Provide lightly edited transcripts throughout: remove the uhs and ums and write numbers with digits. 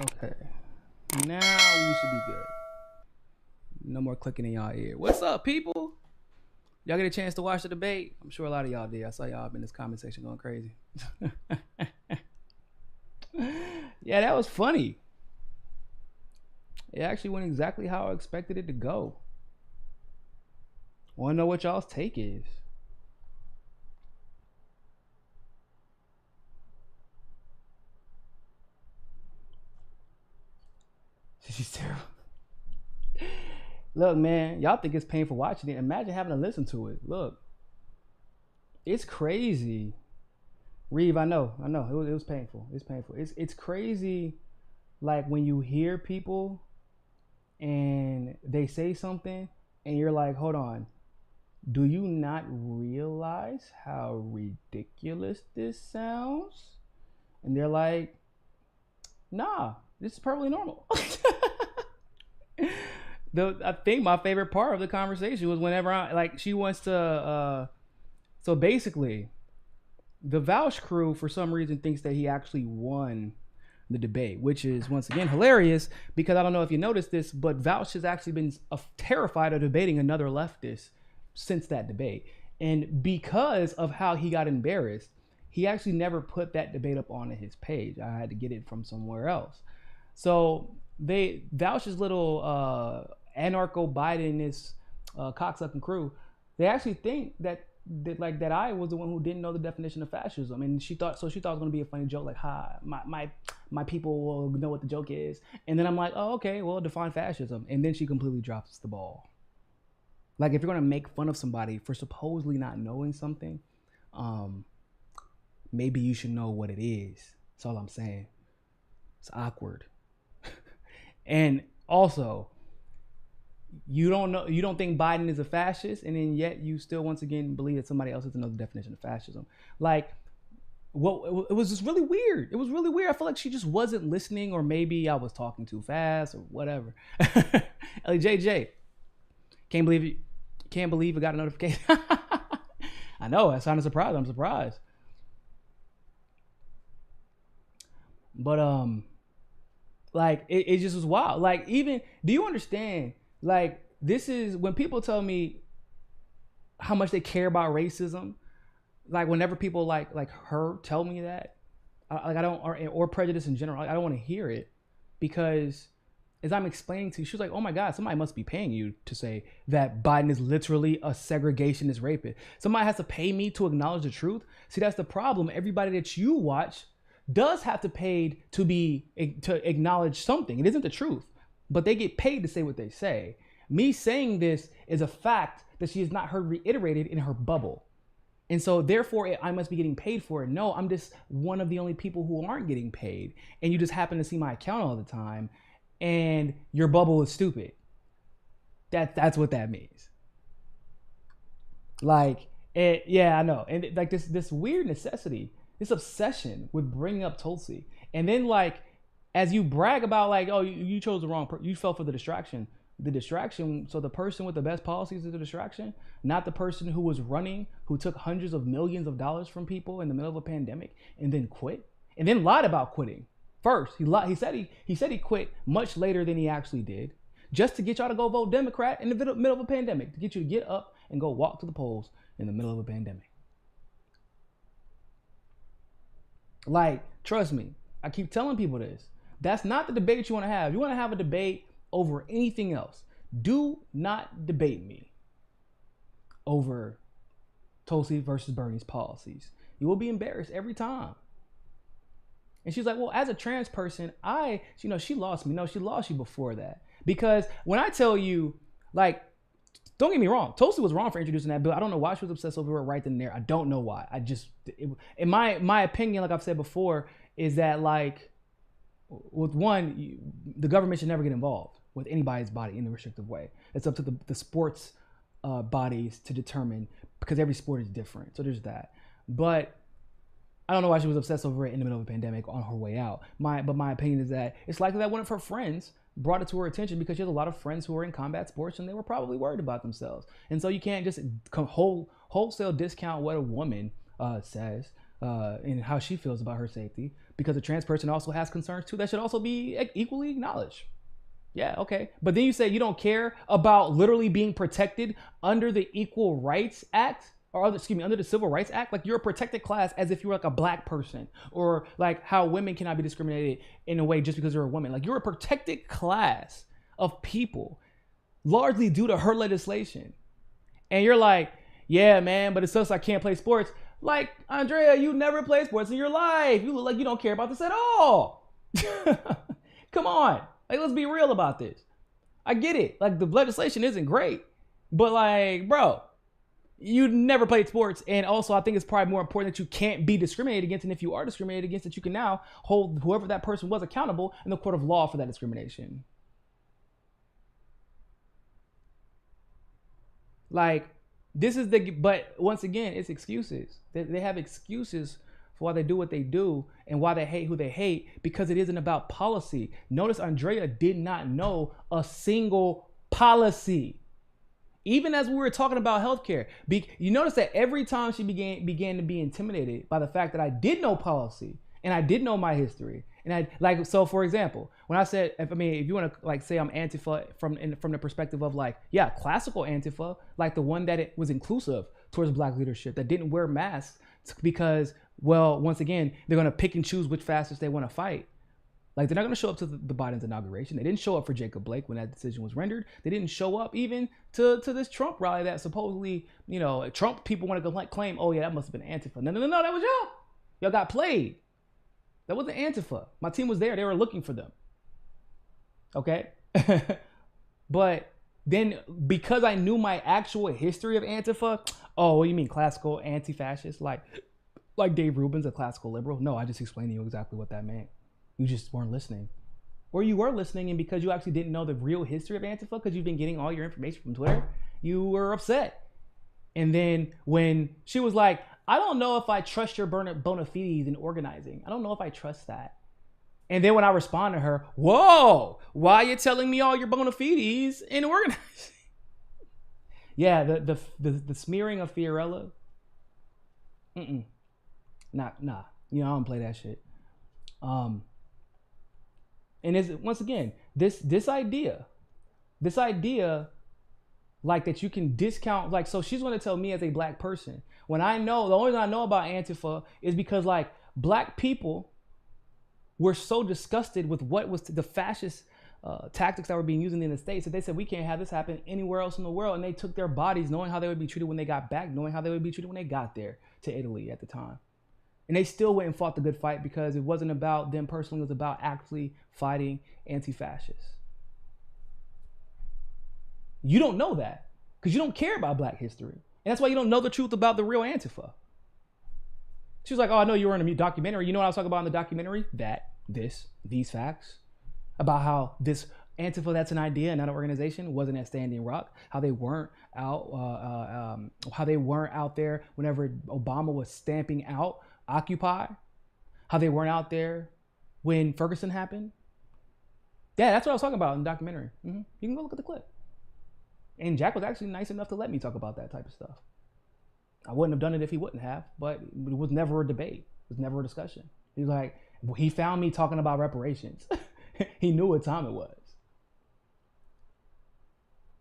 Okay. Now we should be good. No more clicking in y'all ear. What's up, people? Y'all get a chance to watch the debate? I'm sure a lot of y'all did. I saw y'all up in this comment section going crazy. Yeah, that was funny. It actually went exactly how I expected it to go. Want to know what y'all's take is? She's terrible. Look, man, y'all think it's painful watching it. Imagine having to listen to it. Look, it's crazy. Reeve, I know, it was painful. It's painful. It's crazy. Like when you hear people and they say something, and you're like, hold on, do you not realize how ridiculous this sounds? And they're like, nah, this is perfectly normal. I think my favorite part of the conversation was whenever she wants to. So basically, the Vouch crew for some reason thinks that he actually won the debate, which is once again hilarious because I don't know if you noticed this, but Vouch has actually been terrified of debating another leftist since that debate, and because of how he got embarrassed, he actually never put that debate up on his page. I had to get it from somewhere else. So they Vouch's little anarcho Bidenist cocksucking crew, they actually think that I was the one who didn't know the definition of fascism, and she thought it was going to be a funny joke, like, "Ha, my people will know what the joke is," and then I'm like, "Oh, okay, well, define fascism," and then she completely drops the ball. Like, if you're going to make fun of somebody for supposedly not knowing something, um, maybe you should know what it is. That's all I'm saying. It's awkward. And also, you don't think Biden is a fascist, and then yet you still once again believe that somebody else has another definition of fascism. Like, well, it was just really weird. It was really weird. I feel like she just wasn't listening, or maybe I was talking too fast, or whatever. LJJ, can't believe I got a notification. I know, I sounded surprised. I'm surprised. But like it just was wild. Like, even, do you understand? Like, this is when people tell me how much they care about racism. Like, whenever people like her tell me that, like, I don't, or prejudice in general, I don't want to hear it, because as I'm explaining to you, she was like, "Oh my God, somebody must be paying you to say that Biden is literally a segregationist rapist. Somebody has to pay me to acknowledge the truth." See, that's the problem. Everybody that you watch does have to pay to acknowledge something. It isn't the truth, but they get paid to say what they say. Me saying this is a fact that she has not heard reiterated in her bubble. And so therefore I must be getting paid for it. No, I'm just one of the only people who aren't getting paid. And you just happen to see my account all the time, and your bubble is stupid. That's what that means. Like, yeah, I know. And like this weird necessity, this obsession with bringing up Tulsi. And then, like, as you brag about, like, oh, you chose the wrong you fell for the distraction. The distraction, so the person with the best policies is the distraction, not the person who was running, who took hundreds of millions of dollars from people in the middle of a pandemic and then quit, and then lied about quitting. First, he lied. He said he quit much later than he actually did, just to get y'all to go vote Democrat in the middle of a pandemic, to get you to get up and go walk to the polls in the middle of a pandemic. Like, trust me, I keep telling people this. That's not the debate you want to have. You want to have a debate over anything else. Do not debate me over Tulsi versus Bernie's policies. You will be embarrassed every time. And she's like, well, as a trans person, she lost me. No, she lost you before that. Because when I tell you, like, don't get me wrong, Tulsi was wrong for introducing that bill. I don't know why she was obsessed over it right then and there. I don't know why. In my opinion, like I've said before, is that, like, with one, the government should never get involved with anybody's body in a restrictive way. It's up to the sports bodies to determine, because every sport is different. So there's that. But I don't know why she was obsessed over it in the middle of a pandemic on her way out. But my opinion is that it's likely that one of her friends brought it to her attention, because she has a lot of friends who are in combat sports, and they were probably worried about themselves. And so you can't just wholesale discount what a woman says. and how she feels about her safety, because a trans person also has concerns too that should also be equally acknowledged. Yeah, okay. But then you say you don't care about literally being protected under the Equal Rights Act, or under the Civil Rights Act. Like, you're a protected class as if you're like a black person, or like how women cannot be discriminated in a way just because they're a woman. Like, you're a protected class of people largely due to her legislation. And you're like, yeah, man, but it sucks I can't play sports. Like, Andrea, you never played sports in your life. You look like you don't care about this at all. Come on. Like, let's be real about this. I get it. Like, the legislation isn't great. But, like, bro, you never played sports. And also, I think it's probably more important that you can't be discriminated against. And if you are discriminated against, that you can now hold whoever that person was accountable in the court of law for that discrimination. Like, this is but once again, it's excuses. They have excuses for why they do what they do and why they hate who they hate, because it isn't about policy. Notice Andrea did not know a single policy. Even as we were talking about healthcare, you notice that every time she began to be intimidated by the fact that I did know policy and I did know my history. And I, like, so for example, when I said, if you want to like say I'm Antifa from the perspective of like, yeah, classical Antifa, like the one that it was inclusive towards black leadership, that didn't wear masks because, well, once again, they're going to pick and choose which fascists they want to fight. Like, they're not going to show up to the Biden's inauguration. They didn't show up for Jacob Blake when that decision was rendered. They didn't show up even to this Trump rally that supposedly, you know, Trump people want to claim, oh yeah, that must have been Antifa. No, that was y'all. Y'all got played. That wasn't Antifa. My team was there. They were looking for them. Okay? But then, because I knew my actual history of Antifa, oh, what do you mean classical anti-fascist? Like Dave Rubin's a classical liberal? No, I just explained to you exactly what that meant. You just weren't listening. Or you were listening, and because you actually didn't know the real history of Antifa, because you've been getting all your information from Twitter, you were upset. And then when she was like, I don't know if I trust your bona fides in organizing. I don't know if I trust that. And then when I respond to her, whoa, why are you telling me all your bona fides in organizing? Yeah, the smearing of Fiorella. Nah. You know, I don't play that shit. And is once again, this idea, like that you can discount, like, so she's going to tell me as a black person, when I know, the only thing I know about Antifa is because like black people were so disgusted with what was the fascist tactics that were being used in the United States that they said we can't have this happen anywhere else in the world. And they took their bodies knowing how they would be treated when they got back, knowing how they would be treated when they got there to Italy at the time. And they still went and fought the good fight because it wasn't about them personally. It was about actually fighting anti-fascists. You don't know that because you don't care about black history. And that's why you don't know the truth about the real Antifa. She was like, oh, I know you were in a documentary. You know what I was talking about in the documentary? These facts about how this Antifa, that's an idea and not an organization, wasn't at Standing Rock. How they weren't out there whenever Obama was stamping out Occupy. How they weren't out there when Ferguson happened. Yeah, that's what I was talking about in the documentary. You can go look at the clip. And Jack was actually nice enough to let me talk about that type of stuff. I wouldn't have done it if he wouldn't have, but it was never a debate. It was never a discussion. He was like, he found me talking about reparations. He knew what time it was.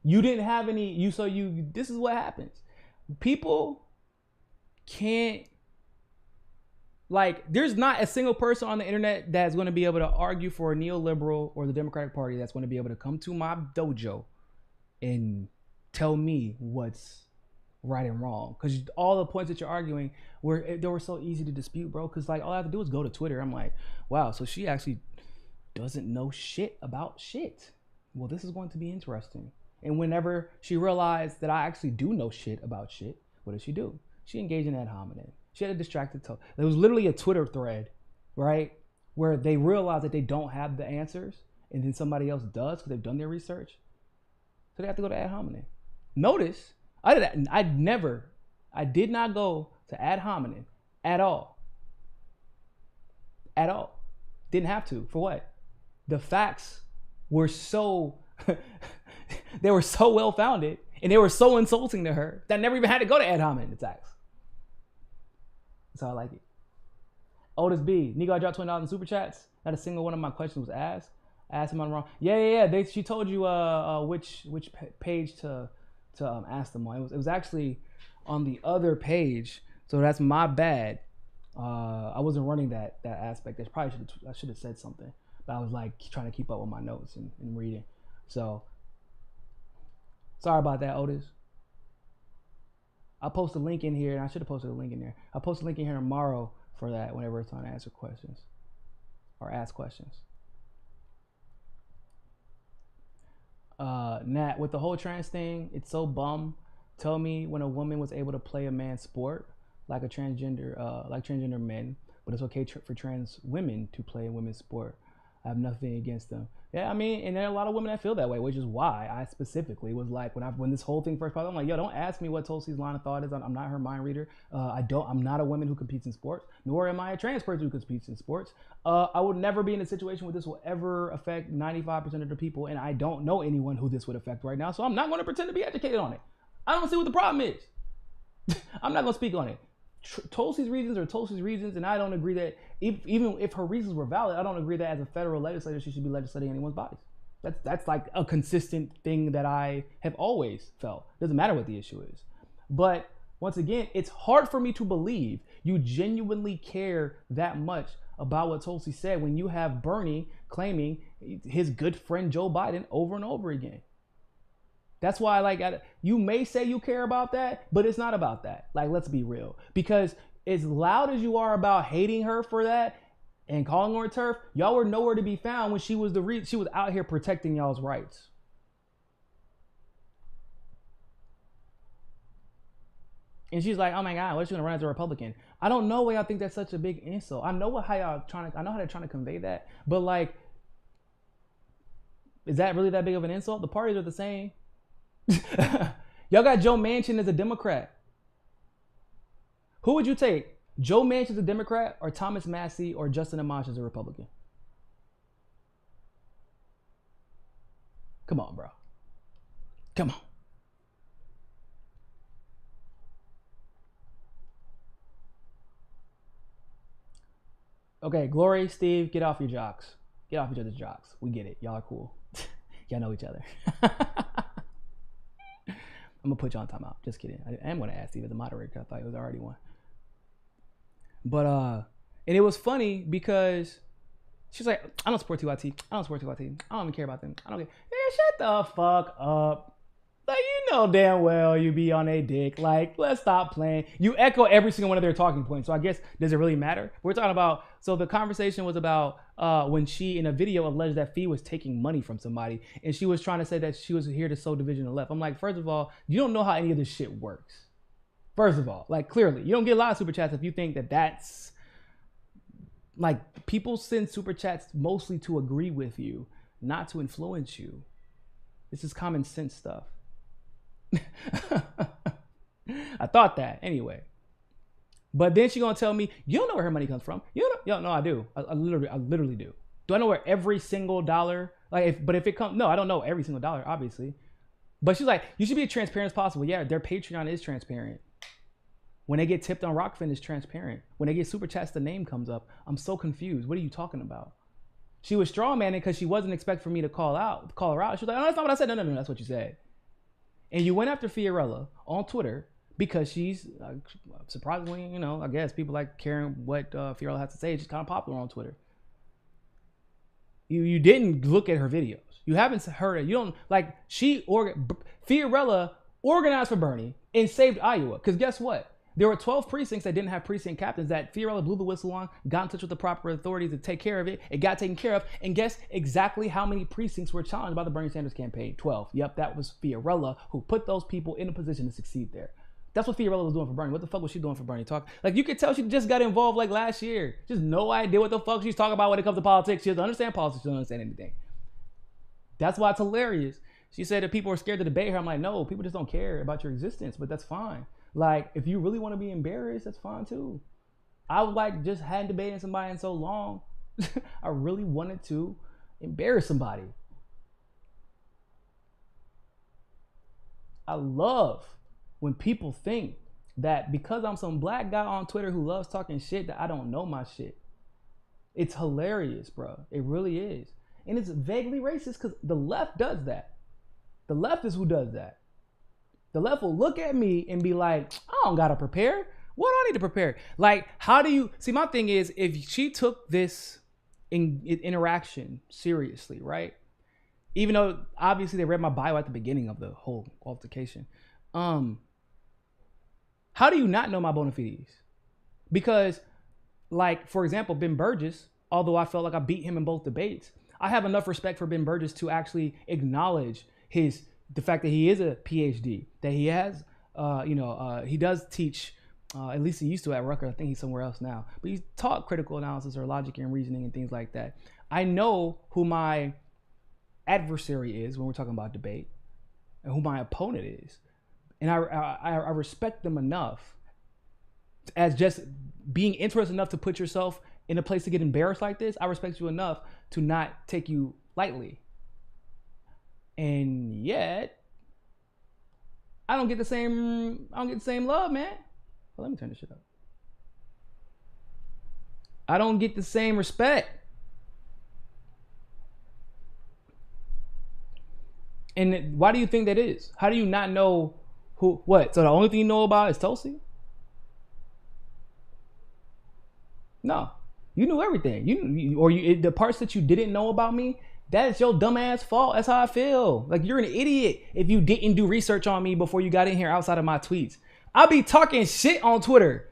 You didn't have any, this is what happens. People can't, like, there's not a single person on the internet that's going to be able to argue for a neoliberal or the Democratic Party that's going to be able to come to my dojo and tell me what's right and wrong. Because all the points that you're arguing they were so easy to dispute, bro. Because like all I have to do is go to Twitter. I'm like, wow, so she actually doesn't know shit about shit. Well, this is going to be interesting. And whenever she realized that I actually do know shit about shit, what did she do? She engaged in ad hominem. She had a distracted tone. There was literally a Twitter thread, right, where they realized that they don't have the answers, and then somebody else does because they've done their research. So they have to go to ad hominem. Notice, I did not go to ad hominem at all. At all. Didn't have to. For what? The facts were so, they were so well-founded, and they were so insulting to her that I never even had to go to ad hominem attacks. That's how I like it. Otis B. Niko, I dropped $20 in super chats. Not a single one of my questions was asked. I asked him I'm wrong. Yeah. She told you which page to ask them on. It was actually on the other page. So that's my bad. I wasn't running that aspect. I should have said something. But I was like trying to keep up with my notes and reading. So sorry about that, Otis. I'll post a link in here, and I should have posted a link in there. I'll post a link in here tomorrow for that whenever it's time to answer questions or ask questions. Nat, with the whole trans thing, it's so bum. Tell me when a woman was able to play a man's sport like transgender men, but it's okay for trans women to play a women's sport. I have nothing against them. Yeah, I mean, and there are a lot of women that feel that way, which is why I specifically was like, when this whole thing first popped, I'm like, yo, don't ask me what Tulsi's line of thought is. I'm not her mind reader. I'm not a woman who competes in sports, nor am I a trans person who competes in sports. I would never be in a situation where this will ever affect 95% of the people, and I don't know anyone who this would affect right now, so I'm not going to pretend to be educated on it. I don't see what the problem is. I'm not going to speak on it. Tulsi's reasons are Tulsi's reasons, and I don't agree that even if her reasons were valid, I don't agree that as a federal legislator she should be legislating anyone's bodies. That's like a consistent thing that I have always felt. Doesn't matter what the issue is. But once again, it's hard for me to believe you genuinely care that much about what Tulsi said when you have Bernie claiming his good friend Joe Biden over and over again. That's why, you may say you care about that, but it's not about that. Like, let's be real. Because as loud as you are about hating her for that and calling her a TERF, y'all were nowhere to be found when she was she was out here protecting y'all's rights. And she's like, oh my God, what's she gonna run as a Republican? I don't know why y'all think that's such a big insult. I know how they're trying to convey that, but like, is that really that big of an insult? The parties are the same. Y'all got Joe Manchin as a Democrat. Who would you take? Joe Manchin as a Democrat, or Thomas Massie, or Justin Amash as a Republican? Come on, bro. Come on. Okay, Glory, Steve, get off your jocks. Get off each other's jocks. We get it. Y'all are cool. Y'all know each other. I'm gonna put you on timeout. Just kidding. I am gonna ask Steve as a moderator because I thought he was already one. But and it was funny because she's like, I don't support TYT. I don't support TYT. I don't even care about them. I don't care. Yeah, shut the fuck up. Like, you know damn well you be on a dick. Like, let's stop playing. You echo every single one of their talking points. So I guess, does it really matter? We're talking about, so the conversation was about when she, in a video, alleged that Fee was taking money from somebody. And she was trying to say that she was here to sow division on the left. I'm like, first of all, you don't know how any of this shit works. First of all, like, clearly, you don't get a lot of super chats if you think that that's, like, people send super chats mostly to agree with you, not to influence you. This is common sense stuff. I thought that anyway. But then she gonna tell me, you don't know where her money comes from. You don't know. Yo, no, I do. I literally do. Do I know where every single dollar, if it comes, no, I don't know every single dollar, obviously. But she's like, you should be as transparent as possible. Yeah, their Patreon is transparent. When they get tipped on Rockfin, it's transparent. When they get super chats, the name comes up. I'm so confused. What are you talking about? She was strawmanning because she wasn't expecting for me to call her out. She was like, oh, that's not what I said. No, that's what you said. And you went after Fiorella on Twitter because she's surprisingly, I guess people like caring what Fiorella has to say. She's kind of popular on Twitter. You didn't look at her videos. You haven't heard it. You don't like Fiorella organized for Bernie and saved Iowa. Because guess what? There were 12 precincts that didn't have precinct captains that Fiorella blew the whistle on, got in touch with the proper authorities to take care of it. It got taken care of. And guess exactly how many precincts were challenged by the Bernie Sanders campaign? 12. Yep, that was Fiorella who put those people in a position to succeed there. That's what Fiorella was doing for Bernie. What the fuck was she doing for Bernie? You could tell she just got involved last year. Just no idea what the fuck she's talking about when it comes to politics. She doesn't understand politics. She doesn't understand anything. That's why it's hilarious. She said that people are scared to debate her. I'm like, no, people just don't care about your existence, but that's fine. If you really want to be embarrassed, that's fine too. I just hadn't debated somebody in so long. I really wanted to embarrass somebody. I love when people think that because I'm some black guy on Twitter who loves talking shit that I don't know my shit. It's hilarious, bro. It really is. And it's vaguely racist because the left does that. The left is who does that. The left will look at me and be like, I don't gotta prepare. What do I need to prepare? Like, how do you see? My thing is, if she took this interaction seriously, right? Even though obviously they read my bio at the beginning of the whole altercation, how do you not know my bona fides? Because, like, for example, Ben Burgess, although I felt like I beat him in both debates, I have enough respect for Ben Burgess to actually acknowledge the fact that he is a PhD, that he has, he does teach, at least he used to at Rutgers. I think he's somewhere else now, but he's taught critical analysis or logic and reasoning and things like that. I know who my adversary is when we're talking about debate and who my opponent is. And I respect them enough as just being interested enough to put yourself in a place to get embarrassed like this. I respect you enough to not take you lightly. And yet, I don't get the same love, man. Well, let me turn this shit up. I don't get the same respect. And why do you think that is? How do you not know what? So the only thing you know about is Tulsi? No, you knew everything. The parts that you didn't know about me, that's your dumb ass fault. That's how I feel. Like, you're an idiot if you didn't do research on me before you got in here outside of my tweets. I'll be talking shit on Twitter.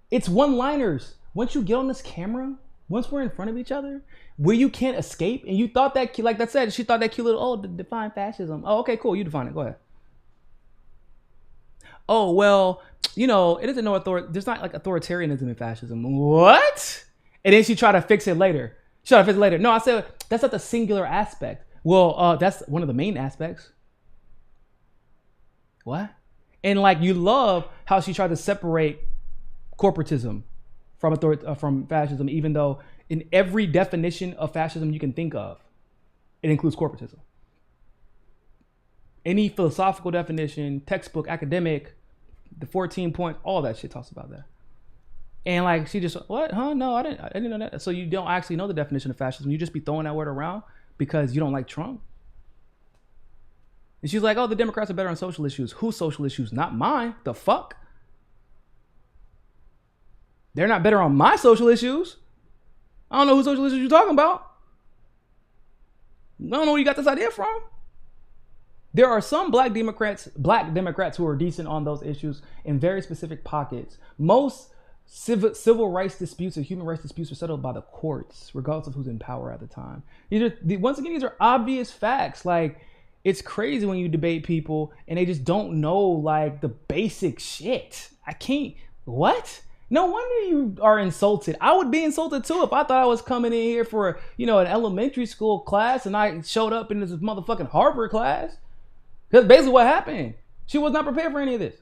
It's one-liners. Once you get on this camera, once we're in front of each other, where you can't escape, and you thought that, like that said, she thought that cute little, define fascism. Oh, okay, cool. You define it. Go ahead. Oh, well, it isn't no authority. There's not like authoritarianism in fascism. What? And then she tried to fix it later. No, I said, that's not the singular aspect. Well, that's one of the main aspects. What? And like, you love how she tried to separate corporatism from fascism, even though in every definition of fascism you can think of, it includes corporatism. Any philosophical definition, textbook, academic, the 14 points, all that shit talks about that. And like, she just, what? Huh? No, I didn't know that. So you don't actually know the definition of fascism. You just be throwing that word around because you don't like Trump. And she's like, oh, the Democrats are better on social issues. Whose social issues? Not mine. The fuck? They're not better on my social issues. I don't know whose social issues you're talking about. I don't know where you got this idea from. There are some black Democrats who are decent on those issues in very specific pockets. Most civil rights disputes or human rights disputes are settled by the courts, regardless of who's in power at the time. These are obvious facts. Like, it's crazy when you debate people and they just don't know like the basic shit. What? No wonder you are insulted. I would be insulted too if I thought I was coming in here for, an elementary school class and I showed up in this motherfucking Harvard class. That's basically what happened. She was not prepared for any of this.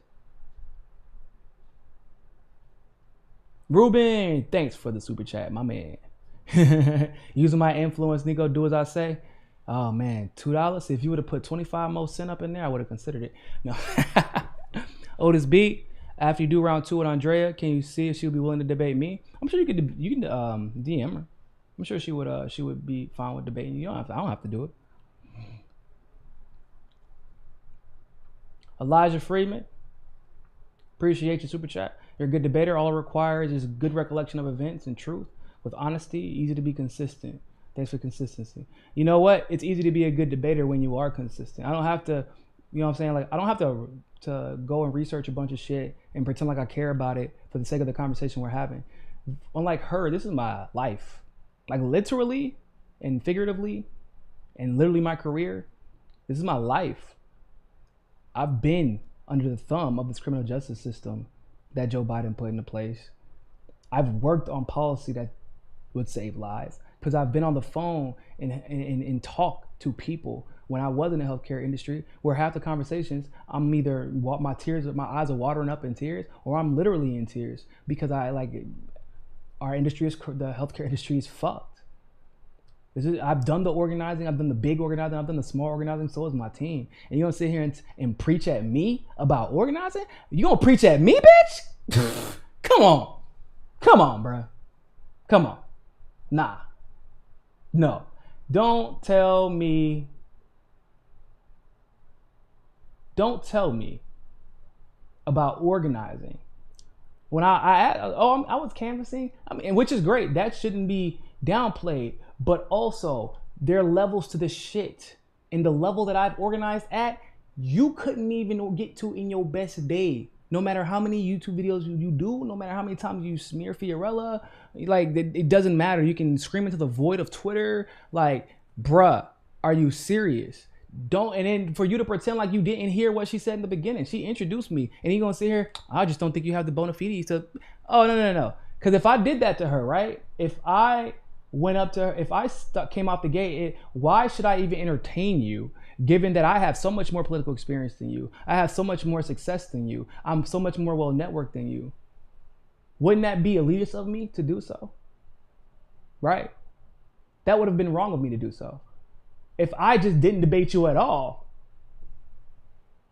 Ruben, thanks for the super chat, my man. Using my influence, Niko, do as I say. Oh man, $2. If you would have put 25 more cents up in there, I would have considered it. No. Otis Beat, after you do round 2 with Andrea, can you see if she would be willing to debate me? I'm sure you can DM her. I'm sure she would be fine with debating. I don't have to do it. Elijah Freeman, appreciate your super chat. You're a good debater. All it requires is good recollection of events and truth with honesty, easy to be consistent. Thanks for consistency. You know what? It's easy to be a good debater when you are consistent. I don't have to, you know what I'm saying? Like, I don't have to go and research a bunch of shit and pretend like I care about it for the sake of the conversation we're having. Unlike her, this is my life. Like, literally and figuratively and literally my career, this is my life. I've been under the thumb of this criminal justice system that Joe Biden put into place. I've worked on policy that would save lives because I've been on the phone and talked to people when I was in the healthcare industry, where half the conversations I'm either my eyes are watering up in tears, or I'm literally in tears because our industry the healthcare industry is fucked. I've done the organizing, I've done the big organizing, I've done the small organizing, so is my team. And you gonna sit here and preach at me about organizing? You gonna preach at me, bitch? Come on, bro. Come on. Nah, no. Don't tell me. Don't tell me about organizing. When I was canvassing, I mean, which is great. That shouldn't be downplayed. But also, there are levels to this shit. And the level that I've organized at, you couldn't even get to in your best day. No matter how many YouTube videos you do, no matter how many times you smear Fiorella, like it doesn't matter. You can scream into the void of Twitter, like, bruh, are you serious? Don't, and then for you to pretend like you didn't hear what she said in the beginning. She introduced me, and you gonna sit here, I just don't think you have the bona fides to. Oh, no. Because if I did that to her, right? If I went up to her, if I came off the gate, why should I even entertain you? Given that I have so much more political experience than you, I have so much more success than you, I'm so much more well networked than you. Wouldn't that be elitist of me to do so? Right? That would have been wrong of me to do so. If I just didn't debate you at all,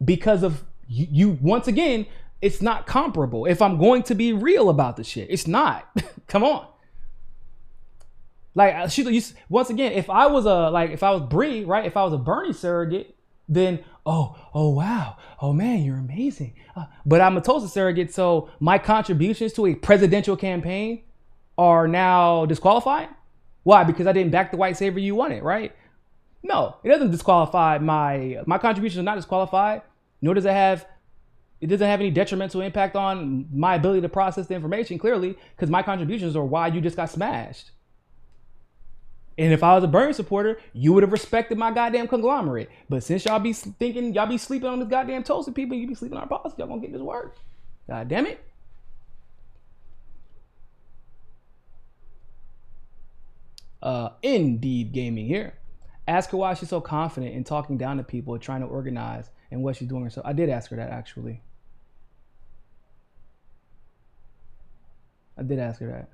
because of you once again, it's not comparable. If I'm going to be real about the shit, it's not. Come on. Like, once again, if I was Bree, right? If I was a Bernie surrogate, then oh wow, oh man, you're amazing. But I'm a Tulsa surrogate, so my contributions to a presidential campaign are now disqualified. Why? Because I didn't back the white savior you wanted, right? No, it doesn't disqualify my contributions are not disqualified. Nor does it doesn't have any detrimental impact on my ability to process the information. Clearly, because my contributions are why you just got smashed. And if I was a Bernie supporter, you would have respected my goddamn conglomerate. But since y'all be thinking, y'all be sleeping on this goddamn Tulsa people, you be sleeping on our policy, y'all gonna get this work. God damn it. Indeed Gaming here. Ask her why she's so confident in talking down to people, trying to organize, and what she's doing herself. I did ask her that, actually. I did ask her that.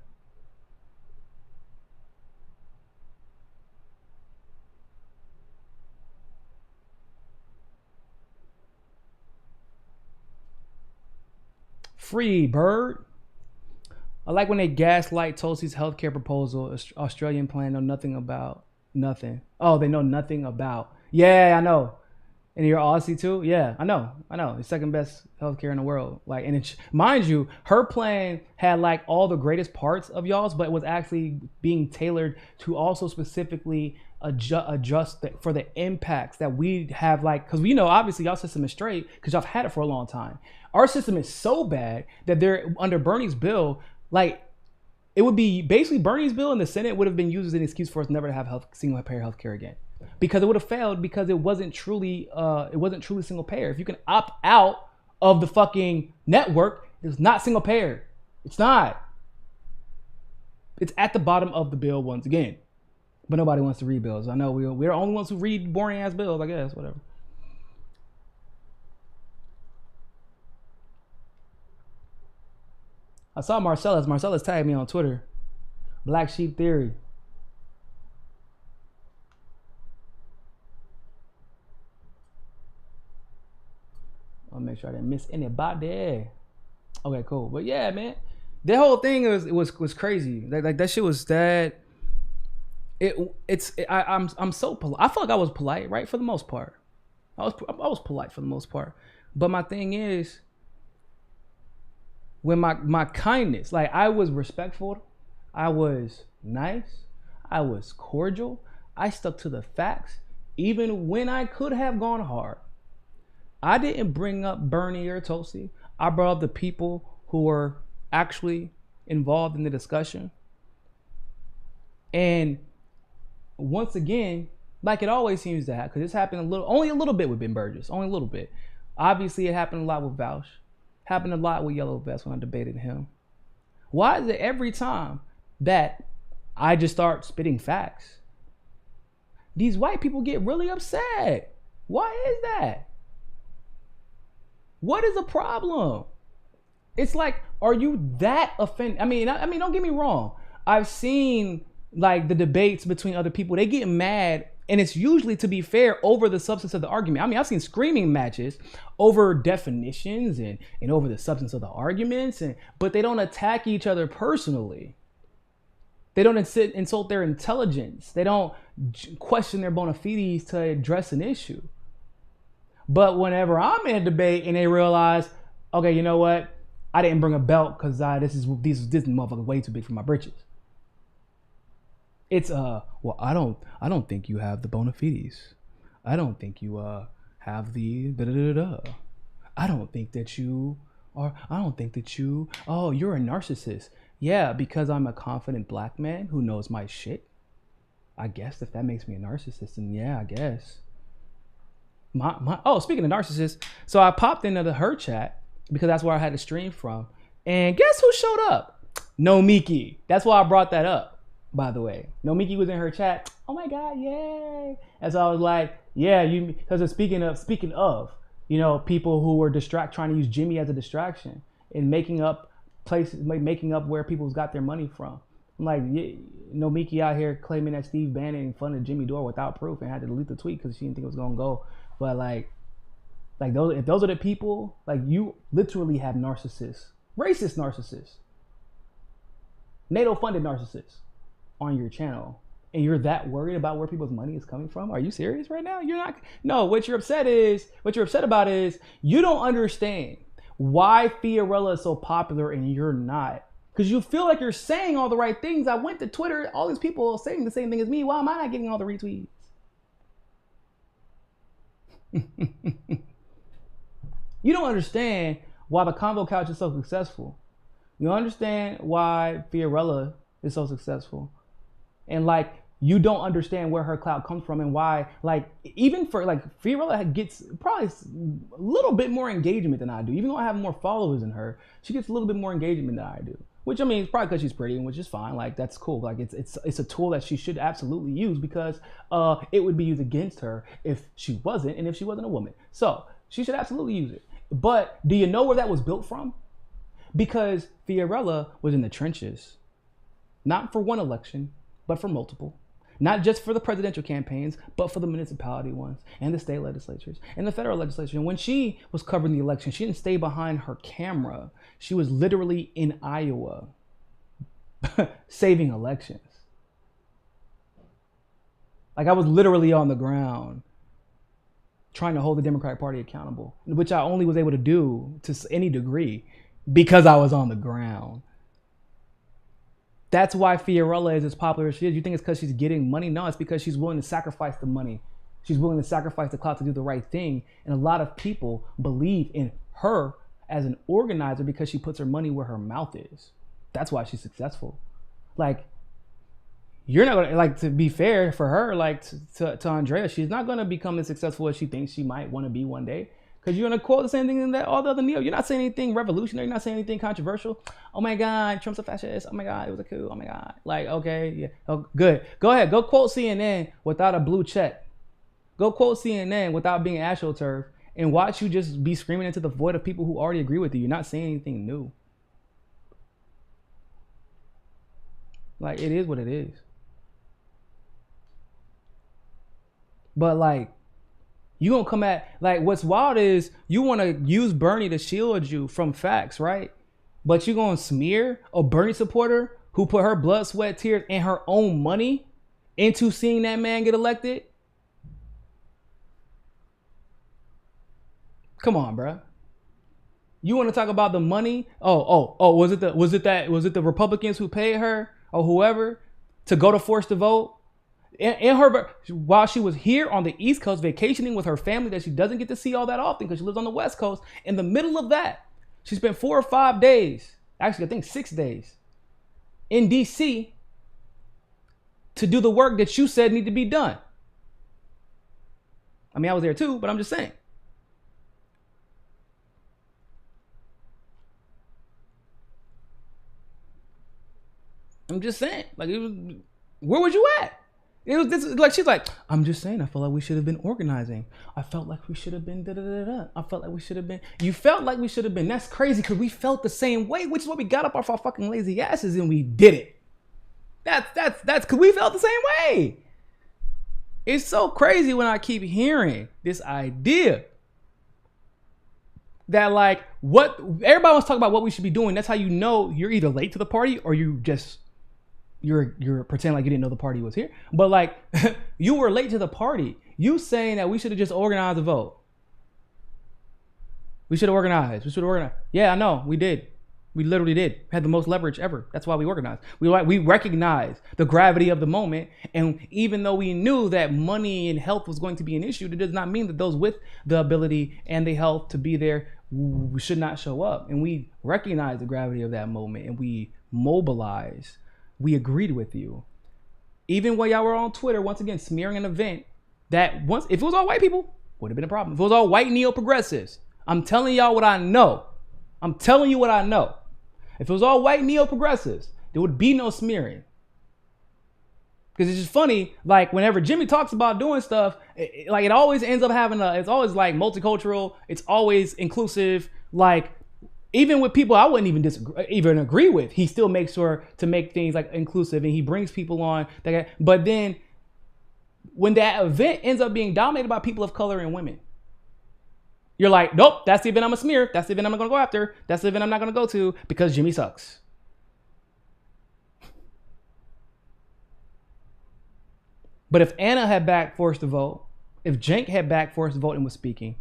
Free bird. I like when they gaslight Tulsi's healthcare proposal. Australian plan know nothing about nothing. Oh, they know nothing about. Yeah, I know. And you're Aussie too? Yeah, I know. The second best healthcare in the world. Like, and mind you, her plan had like all the greatest parts of y'all's, but it was actually being tailored to also specifically adjust for the impacts that we have. Like, because we know obviously y'all system is straight because y'all have had it for a long time. Our system is so bad that they're under Bernie's bill, like it would be basically Bernie's bill in the Senate would have been used as an excuse for us never to have single payer healthcare again. Because it would have failed because it wasn't truly single payer. If you can opt out of the fucking network, it's not single payer. It's not. It's at the bottom of the bill once again. But nobody wants to read bills. I know we're the only ones who read boring ass bills, I guess, whatever. I saw Marcellus tagged me on Twitter. Black Sheep Theory. I'll make sure I didn't miss anybody. Okay, cool. But yeah, man, the whole thing was crazy. Like that shit was that. I'm so polite. I feel like I was polite, right, for the most part. I was polite for the most part. But my thing is, when my kindness, like I was respectful, I was nice, I was cordial, I stuck to the facts, even when I could have gone hard. I didn't bring up Bernie or Tulsi. I brought up the people who were actually involved in the discussion. And once again, like it always seems to happen, because it's happened only a little bit with Ben Burgess, only a little bit. Obviously, it happened a lot with Vouch. Happened a lot with Yellow Vest when I debated him. Why is it every time that I just start spitting facts, these white people get really upset? Why is that? What is the problem? It's like, are you that offended? I mean, don't get me wrong. I've seen like the debates between other people. They get mad, and it's usually, to be fair, over the substance of the argument. I mean, I've seen screaming matches over definitions and over the substance of the arguments, but they don't attack each other personally. They don't insult their intelligence. They don't question their bona fides to address an issue. But whenever I'm in a debate and they realize, okay, you know what? I didn't bring a belt because this motherfucker way too big for my britches. It's well, I don't think you have the bona fides. I don't think you have the da da da da. I don't think that you are. I don't think that you. Oh, you're a narcissist. Yeah, because I'm a confident black man who knows my shit. I guess if that makes me a narcissist, then yeah, I guess. Speaking of narcissists, so I popped into her chat because that's where I had to stream from. And guess who showed up? No Miki. That's why I brought that up, by the way. No Miki was in her chat. Oh my God, yay. And so I was like, yeah, because speaking of, you know, people who were trying to use Jimmy as a distraction and making up where people's got their money from. I'm like, yeah, no Miki out here claiming that Steve Bannon funded Jimmy Dore without proof and had to delete the tweet because she didn't think it was gonna go. But like those, if those are the people, like you literally have narcissists, racist narcissists, NATO funded narcissists on your channel, and you're that worried about where people's money is coming from? Are you serious right now? You're not. No, what you're upset about is you don't understand why Fiorella is so popular and you're not. Because you feel like you're saying all the right things. I went to Twitter, all these people saying the same thing as me. Why am I not getting all the retweets? You don't understand why the Convo Couch is so successful. You don't understand why Fiorella is so successful. And like, you don't understand where her clout comes from and why, like, even for like Fiorella gets probably a little bit more engagement than I do. Even though I have more followers than her, she gets a little bit more engagement than I do. Which, I mean, it's probably because she's pretty, and which is fine. Like, that's cool. Like, it's a tool that she should absolutely use because it would be used against her if she wasn't, and if she wasn't a woman. So she should absolutely use it. But do you know where that was built from? Because Fiorella was in the trenches, not for one election, but for multiple. Not just for the presidential campaigns, but for the municipality ones and the state legislatures and the federal legislature. And when she was covering the election, she didn't stay behind her camera. She was literally in Iowa saving elections. Like, I was literally on the ground trying to hold the Democratic Party accountable, which I only was able to do to any degree because I was on the ground. That's why Fiorella is as popular as she is. You think it's because she's getting money? No, it's because she's willing to sacrifice the money. She's willing to sacrifice the clout to do the right thing. And a lot of people believe in her as an organizer because she puts her money where her mouth is. That's why she's successful. Like, you're not gonna, like, to be fair for her, like to Andrea, she's not gonna become as successful as she thinks she might want to be one day. Because you're going to quote the same thing that all the other Neo. You're not saying anything revolutionary. You're not saying anything controversial. Oh my God, Trump's a fascist. Oh my God, it was a coup. Oh my God. Like, okay, yeah. Oh, good. Go ahead. Go quote CNN without a blue check. Go quote CNN without being astroturf and watch you just be screaming into the void of people who already agree with you. You're not saying anything new. Like, it is what it is. But like, you gonna come at, like, what's wild is you want to use Bernie to shield you from facts, right? But you gonna smear a Bernie supporter who put her blood, sweat, tears, and her own money into seeing that man get elected? Come on, bro. You want to talk about the money? Was it the Republicans who paid her or whoever to go to force the vote? In her, while she was here on the East Coast vacationing with her family that she doesn't get to see all that often because she lives on the West Coast, in the middle of that, she spent 4 or 5 days, actually I think 6 days, in DC to do the work that you said needed to be done. I mean, I was there too, but I'm just saying. Like, it was, where was you at? It was this, like, she's like, I'm just saying, I felt like we should have been organizing. I felt like we should have been da-da-da-da. I felt like we should have been. You felt like we should have been. That's crazy because we felt the same way, which is what we got up off our fucking lazy asses and we did it. That's because we felt the same way. It's so crazy when I keep hearing this idea that, like, what everybody wants to talk about what we should be doing. That's how you know you're either late to the party or you just you're pretending like you didn't know the party was here. But like you were late to the party. You saying that we should have just organized a vote. We should have organized. Yeah, I know. We did. We literally did. Had the most leverage ever. That's why we organized. We recognized the gravity of the moment. And even though we knew that money and health was going to be an issue, that does not mean that those with the ability and the health to be there should not show up. And we recognized the gravity of that moment and we mobilized. We agreed with you. Even while y'all were on Twitter, once again, smearing an event that once, if it was all white people, would have been a problem. If it was all white neo-progressives, I'm telling y'all what I know. I'm telling you what I know. If it was all white neo-progressives, there would be no smearing. Because it's just funny, like whenever Jimmy talks about doing stuff, it always ends up having it's always like multicultural, it's always inclusive. Like even with people I wouldn't even agree with, he still makes sure to make things like inclusive and he brings people on. But then when that event ends up being dominated by people of color and women, you're like, nope, that's the event I'm gonna smear. That's the event I'm gonna go after. That's the event I'm not gonna go to because Jimmy sucks. But if Anna had backed Forced to Vote, if Cenk had backed Forced to Vote and was speaking,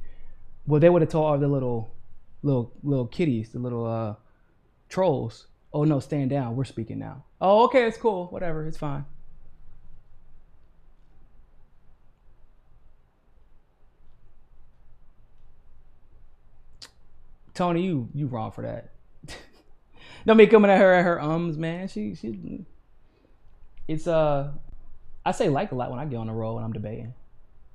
well, they would have told all the little kitties, the little trolls, oh no, stand down, we're speaking now. Oh, okay, it's cool, whatever, it's fine. Tony, you wrong for that. Don't be coming at her ums, man. She it's I say like a lot when I get on the road and I'm debating.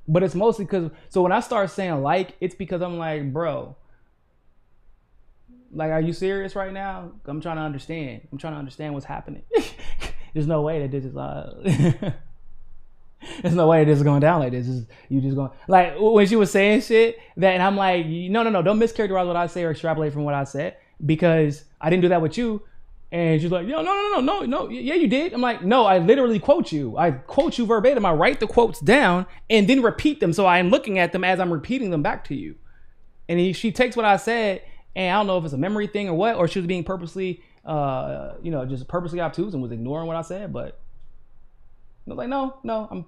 But it's mostly because, so when I start saying like, it's because I'm like, bro, like, are you serious right now? I'm trying to understand. I'm trying to understand what's happening. There's no way that this is, there's no way this is going down like this. You just going, like, when she was saying shit, that, and I'm like, no, don't mischaracterize what I say or extrapolate from what I said, because I didn't do that with you. And she's like, yo, no, yeah, you did. I'm like, no, I literally quote you. I quote you verbatim. I write the quotes down and then repeat them. So I'm looking at them as I'm repeating them back to you. And she takes what I said, and I don't know if it's a memory thing or what, or she was being purposely, just purposely obtuse and was ignoring what I said. But I was like, no, I'm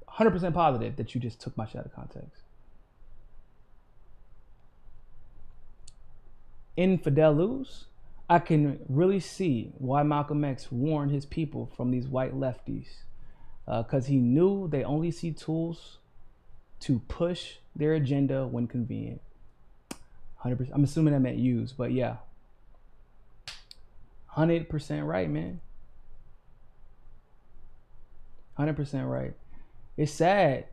100% positive that you just took my shit out of context. Infidelus, I can really see why Malcolm X warned his people from these white lefties, because he knew they only see tools to push their agenda when convenient. 100%. I'm assuming that meant use, but yeah. 100% right, man. 100% right. It's sad.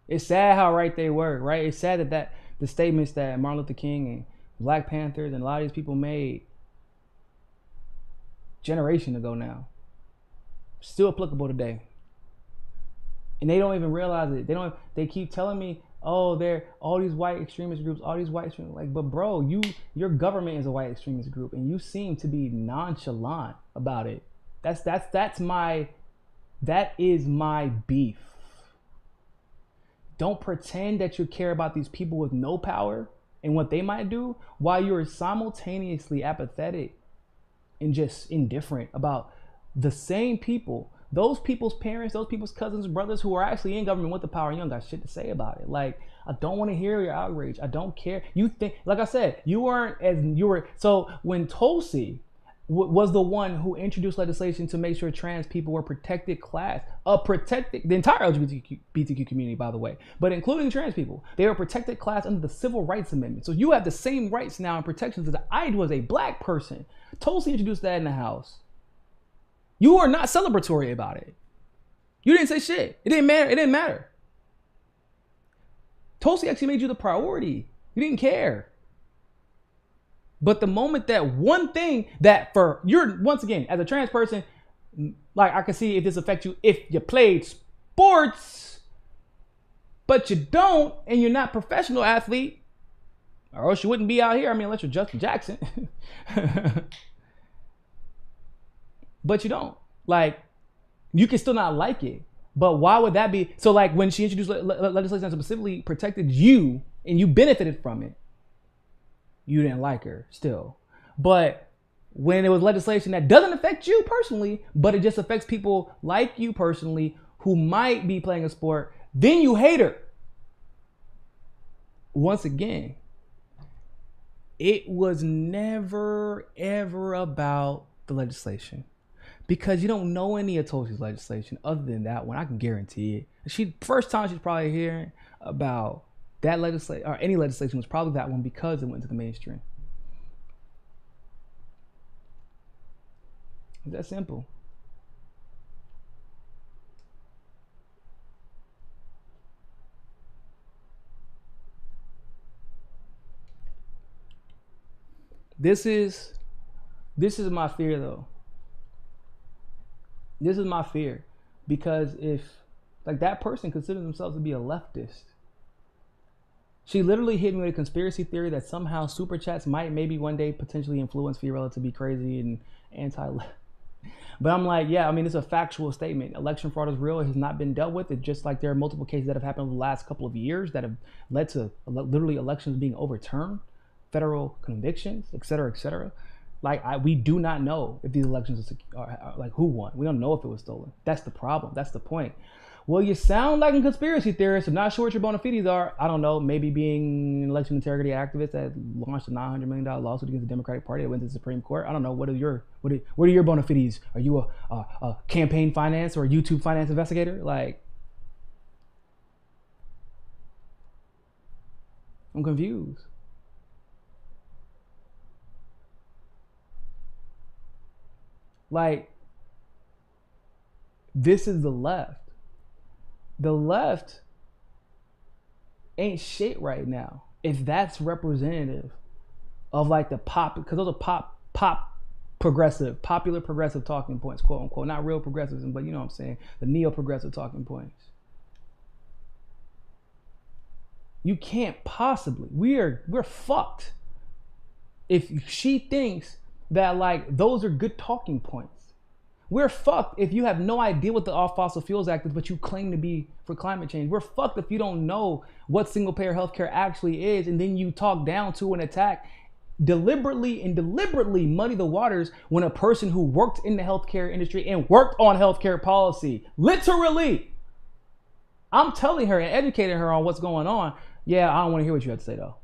It's sad how right they were, right? It's sad that the statements that Martin Luther King and Black Panthers and a lot of these people made generation ago now, still applicable today. And they don't even realize it. They keep telling me, oh, they're all these white extremist groups, like, but bro, your government is a white extremist group and you seem to be nonchalant about it. That is my beef. Don't pretend that you care about these people with no power and what they might do while you're simultaneously apathetic and just indifferent about the same people, those people's parents, those people's cousins, brothers who are actually in government with the power and you don't got shit to say about it. Like, I don't want to hear your outrage. I don't care. You think, like I said, so when Tulsi was the one who introduced legislation to make sure trans people were protected class, the entire LGBTQ community, by the way, but including trans people, they were protected class under the Civil Rights Amendment. So you have the same rights now and protections that I do as a black person. Tulsi introduced that in the House. You are not celebratory about it. You didn't say shit. It didn't matter. It didn't matter. Tulsi actually made you the priority. You didn't care. But the moment that one thing that once again, as a trans person, like I can see if this affects you if you played sports, but you don't, and you're not a professional athlete, or else you wouldn't be out here. I mean, unless you're Justin Jackson. But you don't. Like, you can still not like it. But why would that be? So like when she introduced legislation that specifically protected you and you benefited from it, you didn't like her still. But when it was legislation that doesn't affect you personally, but it just affects people like you personally who might be playing a sport, then you hate her. Once again, it was never, ever about the legislation. Because you don't know any of Tulsi's legislation other than that one. I can guarantee it. First time she's probably hearing about that legislation or any legislation was probably that one because it went to the mainstream. It's that simple. This is my fear though. This is my fear. Because if like that person considers themselves to be a leftist, she literally hit me with a conspiracy theory that somehow super chats might maybe one day potentially influence Fiorella to be crazy and anti-left. But I'm like, yeah, I mean, it's a factual statement. Election fraud is real. It has not been dealt with. It's just like there are multiple cases that have happened over the last couple of years that have led to literally elections being overturned, federal convictions, et cetera, et cetera. Like, we do not know if these elections are like who won. We don't know if it was stolen. That's the problem. That's the point. Well, you sound like a conspiracy theorist. I'm not sure what your bona fides are. I don't know. Maybe being an election integrity activist that launched a $900 million lawsuit against the Democratic Party that went to the Supreme Court. I don't know. What are your bona fides? Are you a campaign finance or a YouTube finance investigator? Like, I'm confused. Like, this is the left. The left ain't shit right now. If that's representative of like the pop, because those are popular progressive talking points, quote unquote, not real progressivism, but you know what I'm saying, the neo-progressive talking points. You can't possibly. We're fucked if she thinks that like those are good talking points. We're fucked if you have no idea what the Off Fossil Fuels Act is, but you claim to be for climate change. We're fucked if you don't know what single-payer healthcare actually is, and then you talk down to and attack deliberately muddy the waters when a person who worked in the healthcare industry and worked on healthcare policy, literally, I'm telling her and educating her on what's going on. Yeah, I don't want to hear what you have to say though.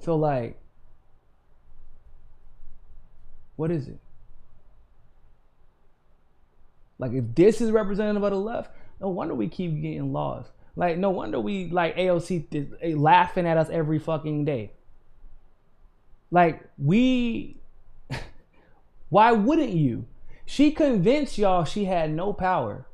So like, what is it? Like, if this is representative of the left, no wonder we keep getting lost. Like, no wonder we, like, AOC is laughing at us every fucking day. Like, why wouldn't you? She convinced y'all she had no power.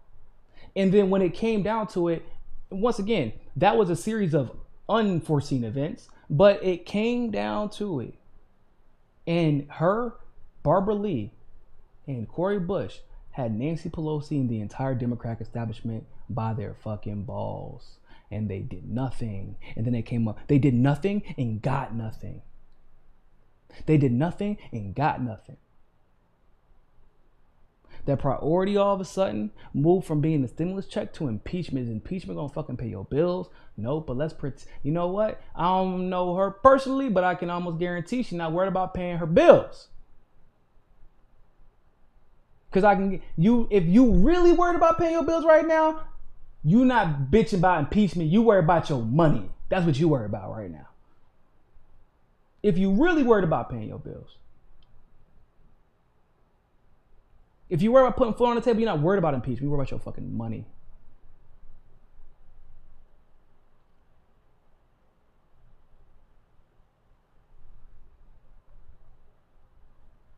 And then when it came down to it, once again, that was a series of unforeseen events, but it came down to it. And her, Barbara Lee, and Cori Bush had Nancy Pelosi and the entire Democratic establishment by their fucking balls. And they did nothing. And then they came up. They did nothing and got nothing. They did nothing and got nothing. Their priority all of a sudden moved from being the stimulus check to impeachment. Is impeachment gonna fucking pay your bills? Nope, but let's pretend. You know what? I don't know her personally, but I can almost guarantee she's not worried about paying her bills. Because if you really worried about paying your bills right now, you not bitching about impeachment. You worry about your money. That's what you worry about right now. If you really worried about paying your bills. If you worry about putting food on the table, you're not worried about impeachment. You worry about your fucking money.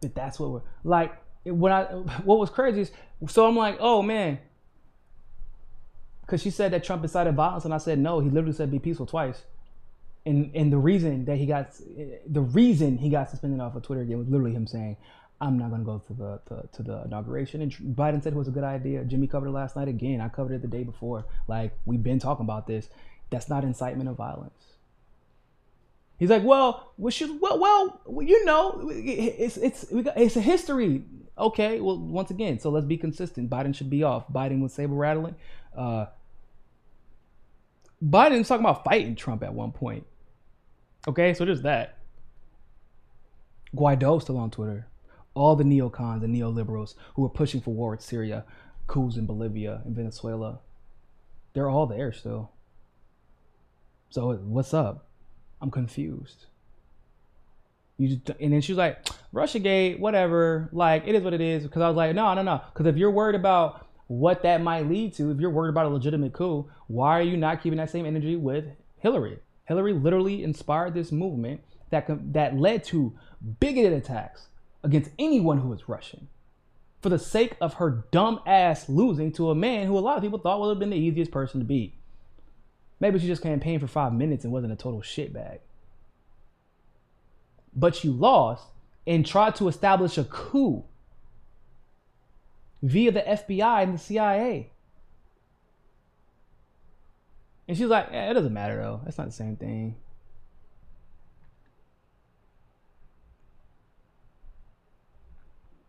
But that's what we're like. What was crazy is, so I'm like, oh man, because she said that Trump incited violence, and I said no. He literally said be peaceful twice, and the reason he got suspended off of Twitter again was literally him saying, I'm not going to go to the inauguration. And Biden said it was a good idea. Jimmy covered it last night again. I covered it the day before. Like, we've been talking about this. That's not incitement of violence. He's like, well, you know, it's a history. Okay, well, once again, so let's be consistent. Biden should be off. Biden was saber rattling. Biden was talking about fighting Trump at one point. Okay, so there's that. Guaido's still on Twitter. All the neocons and neoliberals who are pushing for war with Syria, coups in Bolivia and Venezuela, they're all there still. So what's up? I'm confused. And then she was like, Russiagate, whatever. Like, it is what it is. Because I was like, no. Because if you're worried about what that might lead to, if you're worried about a legitimate coup, why are you not keeping that same energy with Hillary? Hillary literally inspired this movement that led to bigoted attacks against anyone who was Russian for the sake of her dumb ass losing to a man who a lot of people thought would have been the easiest person to beat. Maybe she just campaigned for 5 minutes and wasn't a total shitbag. But you lost and tried to establish a coup via the FBI and the CIA. And she was like, it doesn't matter though. That's not the same thing.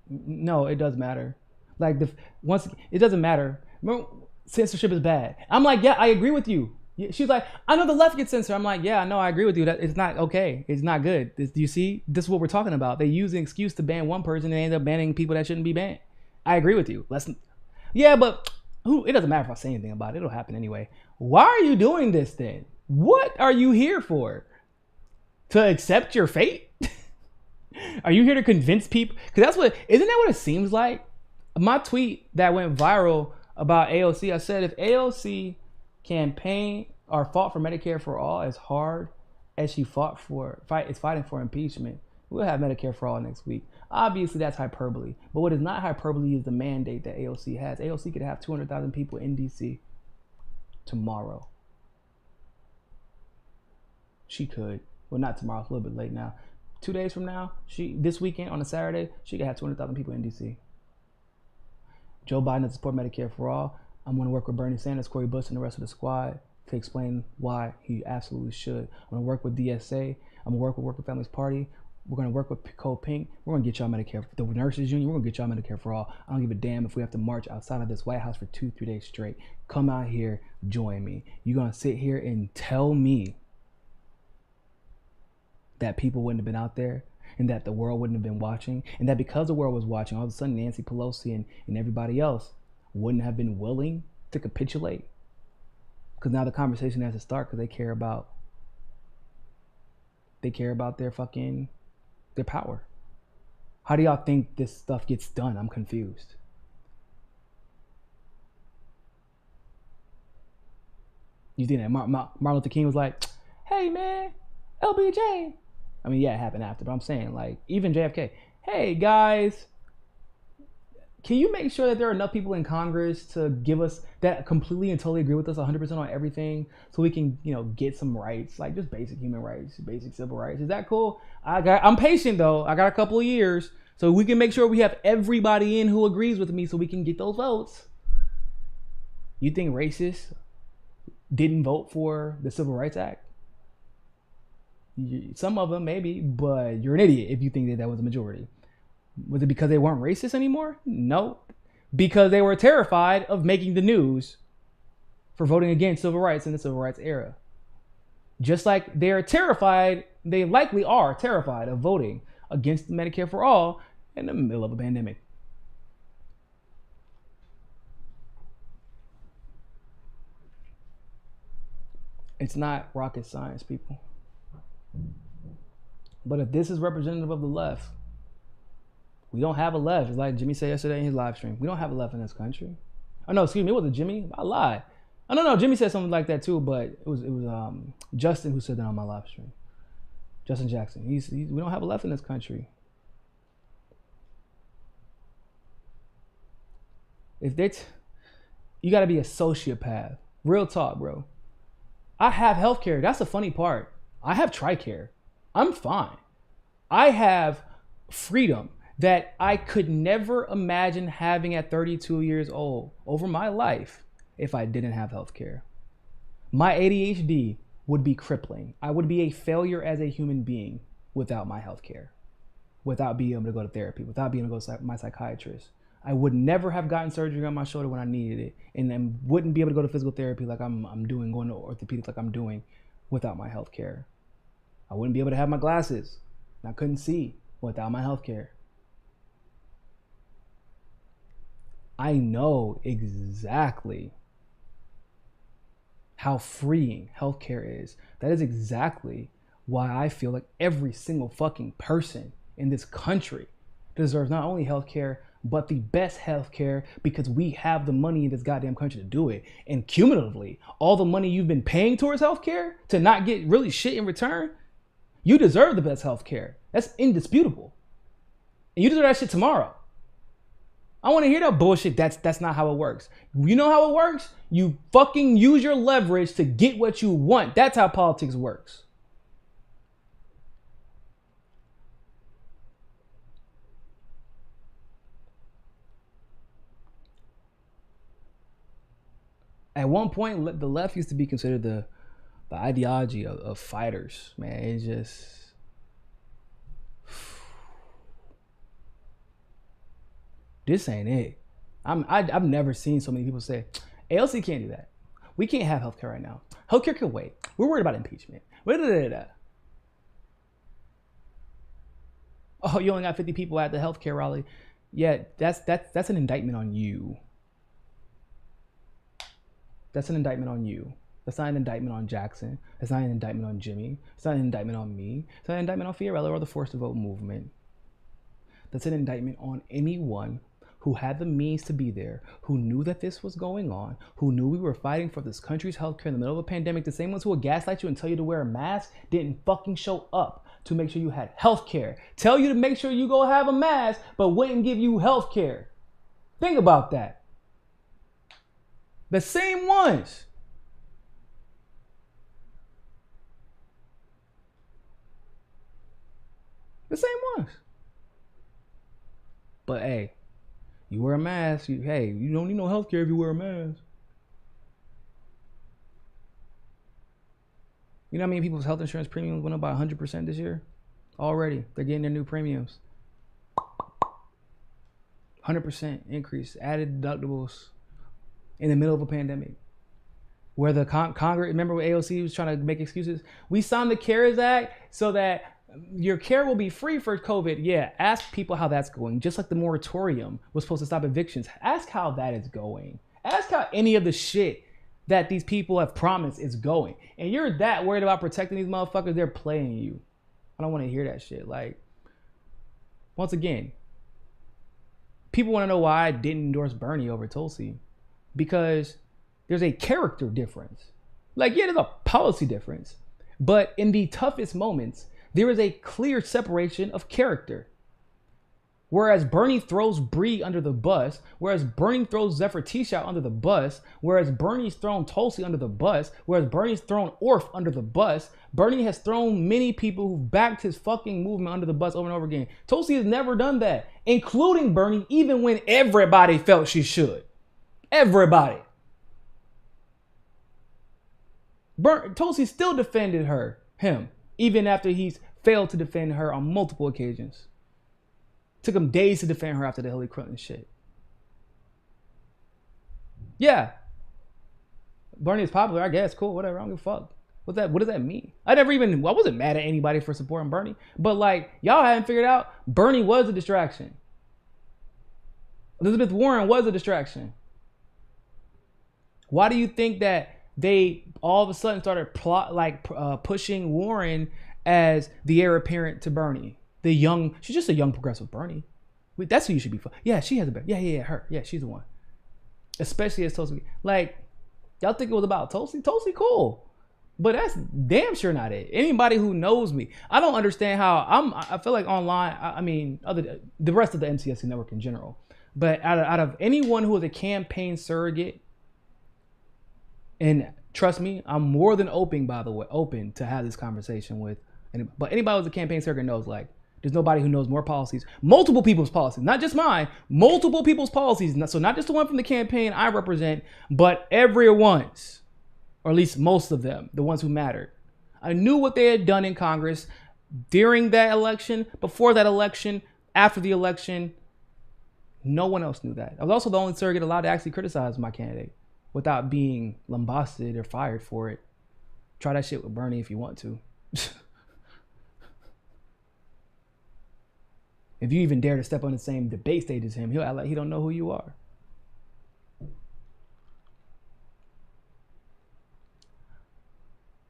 No, it does matter. Like once it doesn't matter. Remember, censorship is bad. I'm like, yeah, I agree with you. She's like, I know the left gets censored. I'm like, yeah, no, I agree with you. That it's not okay. It's not good. Do you see? This is what we're talking about. They use an excuse to ban one person and they end up banning people that shouldn't be banned. I agree with you. Yeah, but it doesn't matter if I say anything about it. It'll happen anyway. Why are you doing this then? What are you here for? To accept your fate? Are you here to convince people? Because isn't that what it seems like? My tweet that went viral about AOC, I said, if AOC campaign or fought for Medicare for all as hard as she is fighting for impeachment, we'll have Medicare for all next week. Obviously, that's hyperbole. But what is not hyperbole is the mandate that AOC has. AOC could have 200,000 people in D.C. tomorrow. She could. Well, not tomorrow. It's a little bit late now. 2 days from now, this weekend on a Saturday, she could have 200,000 people in D.C. Joe Biden doesn't support Medicare for all. I'm going to work with Bernie Sanders, Cory Bush, and the rest of the squad to explain why he absolutely should. I'm going to work with DSA. I'm going to work with Working Families Party. We're going to work with Code Pink. We're going to get y'all Medicare. The Nurses Union, we're going to get y'all Medicare for all. I don't give a damn if we have to march outside of this White House for 2-3 days straight. Come out here, join me. You're going to sit here and tell me that people wouldn't have been out there and that the world wouldn't have been watching, and that because the world was watching, all of a sudden Nancy Pelosi and everybody else wouldn't have been willing to capitulate? Because now the conversation has to start because they care about their power. How do y'all think this stuff gets done? I'm confused. You think that Martin Luther King was like, hey man, LBJ? I mean, yeah, it happened after, but I'm saying, like, even JFK, hey guys, can you make sure that there are enough people in Congress to give us that completely and totally agree with us 100% on everything so we can, get some rights, like just basic human rights, basic civil rights? Is that cool? I'm patient though. I got a couple of years so we can make sure we have everybody in who agrees with me so we can get those votes. You think racists didn't vote for the Civil Rights Act? Some of them maybe, but you're an idiot if you think that was a majority. Was it because they weren't racist anymore? No. Because they were terrified of making the news for voting against civil rights in the civil rights era. Just like they likely are terrified of voting against Medicare for all in the middle of a pandemic. It's not rocket science, people. But if this is representative of the left, we don't have a left. It's like Jimmy said yesterday in his live stream. We don't have a left in this country. Oh no, excuse me, it wasn't Jimmy. I lied. Oh no, Jimmy said something like that too, but it was Justin who said that on my live stream. Justin Jackson. We don't have a left in this country. You got to be a sociopath. Real talk, bro. I have healthcare. That's the funny part. I have TRICARE. I'm fine. I have freedom that I could never imagine having at 32 years old over my life if I didn't have healthcare. My ADHD would be crippling. I would be a failure as a human being without my healthcare, without being able to go to therapy, without being able to go to my psychiatrist. I would never have gotten surgery on my shoulder when I needed it, and then wouldn't be able to go to physical therapy like I'm doing, going to orthopedics like I'm doing without my healthcare. I wouldn't be able to have my glasses. I couldn't see. without my healthcare. I know exactly how freeing healthcare is. That is exactly why I feel like every single fucking person in this country deserves not only healthcare, but the best healthcare, because we have the money in this goddamn country to do it. And cumulatively, all the money you've been paying towards healthcare to not get really shit in return, you deserve the best healthcare. That's indisputable. And you deserve that shit tomorrow. I want to hear that bullshit. That's not how it works. You know how it works? You fucking use your leverage to get what you want. That's how politics works. At one point, the left used to be considered the ideology of fighters. Man, it's just... This ain't it. I've never seen so many people say, ALC can't do that. We can't have healthcare right now. Healthcare could wait. We're worried about impeachment. Oh, you only got 50 people at the healthcare rally. Yeah, that's an indictment on you. That's an indictment on you. That's not an indictment on Jackson. That's not an indictment on Jimmy. It's not an indictment on me. It's not an indictment on Fiorello or the Forced to Vote movement. That's an indictment on anyone who had the means to be there, who knew that this was going on, who knew we were fighting for this country's healthcare in the middle of a pandemic. The same ones who would gaslight you and tell you to wear a mask didn't fucking show up to make sure you had healthcare. Tell you to make sure you go have a mask, but wouldn't give you healthcare. Think about that. The same ones. The same ones. But hey, you wear a mask. You don't need no healthcare if you wear a mask. You know how many people's health insurance premiums went up by 100% this year? Already, they're getting their new premiums. 100% increase, added deductibles in the middle of a pandemic. Where the Congress, remember when AOC was trying to make excuses? We signed the CARES Act so that your care will be free for COVID. Yeah, ask people how that's going. Just like the moratorium was supposed to stop evictions. Ask how that is going. Ask how any of the shit that these people have promised is going. And you're that worried about protecting these motherfuckers, they're playing you. I don't want to hear that shit. Like, once again, people want to know why I didn't endorse Bernie over Tulsi. Because there's a character difference. Like, yeah, there's a policy difference. But in the toughest moments, there is a clear separation of character. Whereas Bernie throws Bree under the bus, whereas Bernie throws Zephyr Teashout under the bus, whereas Bernie's thrown Tulsi under the bus, whereas Bernie's thrown Orf under the bus, Bernie has thrown many people who backed his fucking movement under the bus over and over again. Tulsi has never done that, including Bernie, even when everybody felt she should. Everybody. Tulsi still defended him, even after he's failed to defend her on multiple occasions. Took him days to defend her after the Hillary Clinton shit. Yeah. Bernie is popular, I guess. Cool, whatever. I don't give a fuck. What does that mean? I wasn't mad at anybody for supporting Bernie. But like, y'all haven't figured out, Bernie was a distraction. Elizabeth Warren was a distraction. Why do you think that they all of a sudden started pushing Warren as the heir apparent to Bernie? She's just a young progressive Bernie. That's who you should be for. Yeah, she has a better. Yeah, her. Yeah, she's the one. Especially as Tulsi. Like, y'all think it was about Tulsi? Tulsi, cool. But that's damn sure not it. Anybody who knows me, I don't understand how I feel like online, the rest of the MCSC network in general, but out of anyone who is a campaign surrogate, and trust me, I'm more than open to have this conversation with anybody. But anybody who's a campaign surrogate knows, like, there's nobody who knows more policies, multiple people's policies, not just mine, multiple people's policies. So not just the one from the campaign I represent, but everyone's, or at least most of them, the ones who mattered. I knew what they had done in Congress during that election, before that election, after the election. No one else knew that. I was also the only surrogate allowed to actually criticize my candidate without being lambasted or fired for it. Try that shit with Bernie if you want to. If you even dare to step on the same debate stage as him, he'll act like he don't know who you are.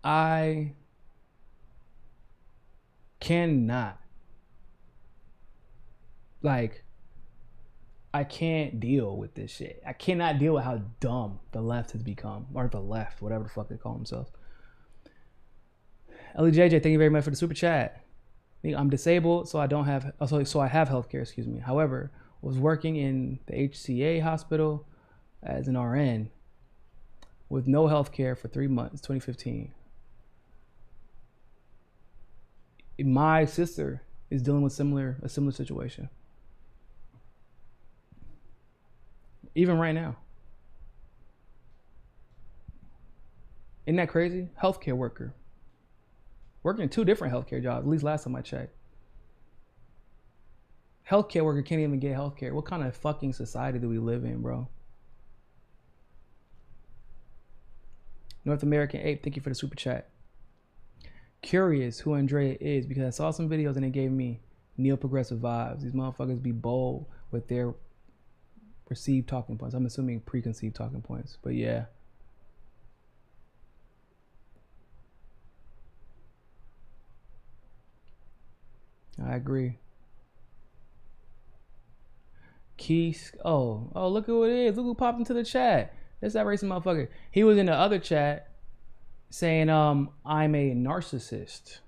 I cannot, like, I can't deal with this shit. I cannot deal with how dumb the left has become, or the left, whatever the fuck they call themselves. LJJ, thank you very much for the super chat. I'm disabled, so I don't have, so I have healthcare, excuse me. However, was working in the HCA hospital as an RN with no healthcare for 3 months, 2015. My sister is dealing with a similar situation. Even right now. Isn't that crazy? Healthcare worker. Working 2 different healthcare jobs, at least last time I checked. Healthcare worker can't even get healthcare. What kind of fucking society do we live in, bro? North American Ape, thank you for the super chat. Curious who Andrea is because I saw some videos and it gave me neo-progressive vibes. These motherfuckers be bold with their perceived talking points. I'm assuming preconceived talking points, but yeah. I agree. Keys. Oh, look at what it is. Look who popped into the chat. That's that racist motherfucker. He was in the other chat saying, I'm a narcissist.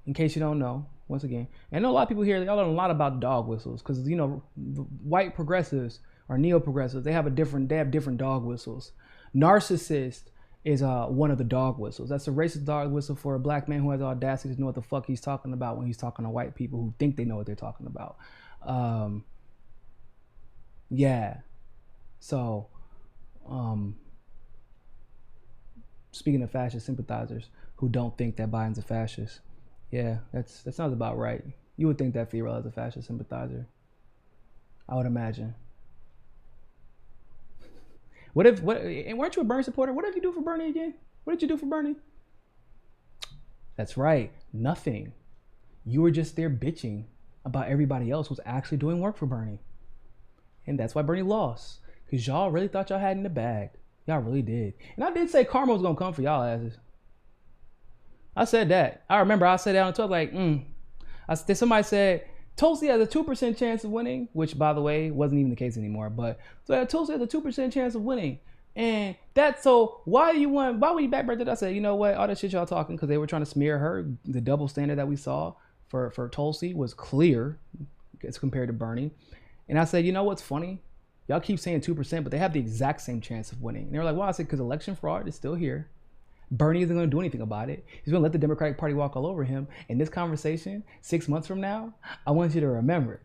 In case you don't know, once again. And I know a lot of people here, y'all learn a lot about dog whistles because, you know, the white progressives or neo-progressives, they have different dog whistles. Narcissist is one of the dog whistles. That's a racist dog whistle for a black man who has the audacity to know what the fuck he's talking about when he's talking to white people who think they know what they're talking about. Yeah. So, speaking of fascist sympathizers who don't think that Biden's a fascist, yeah, that sounds about right. You would think that Fiorella is a fascist sympathizer, I would imagine. And weren't you a Bernie supporter? What did you do for Bernie again? What did you do for Bernie? That's right, nothing. You were just there bitching about everybody else who's actually doing work for Bernie. And that's why Bernie lost. Because y'all really thought y'all had in the bag. Y'all really did. And I did say karma was going to come for y'all asses. I said that. I remember I said that on Twitter, somebody said, Tulsi has a 2% chance of winning, which, by the way, wasn't even the case anymore. But so Tulsi has a 2% chance of winning. And that's so, why would you back that? I said, you know what? All that shit y'all talking, because they were trying to smear her. The double standard that we saw for Tulsi was clear as compared to Bernie. And I said, you know what's funny? Y'all keep saying 2%, but they have the exact same chance of winning. And they were like, well, I said, because election fraud is still here. Bernie isn't going to do anything about it. He's going to let the Democratic Party walk all over him. And this conversation, 6 months from now, I want you to remember.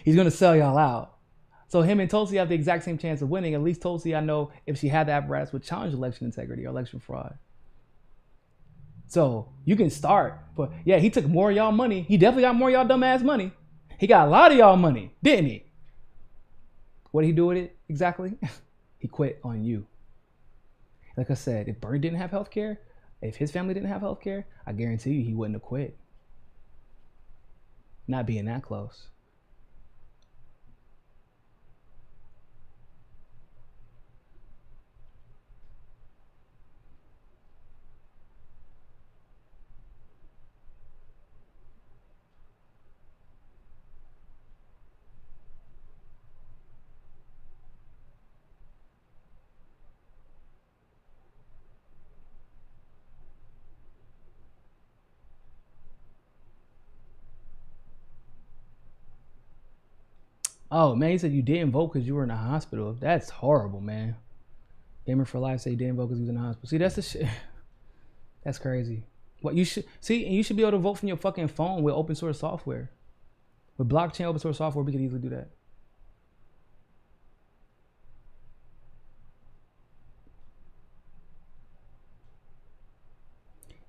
He's going to sell y'all out. So him and Tulsi have the exact same chance of winning. At least Tulsi, I know, if she had the apparatus, would challenge election integrity or election fraud. So you can start. But yeah, he took more of y'all money. He definitely got more of y'all dumbass money. He got a lot of y'all money, didn't he? What did he do with it exactly? He quit on you. Like I said, if Bernie didn't have health care, if his family didn't have health care, I guarantee you he wouldn't have quit. Not being that close. Oh, man, he said you didn't vote because you were in the hospital. That's horrible, man. Gamer for Life said he didn't vote because he was in the hospital. See, that's the shit. That's crazy. What you should see, and you should be able to vote from your fucking phone with open source software. With blockchain open source software, we could easily do that.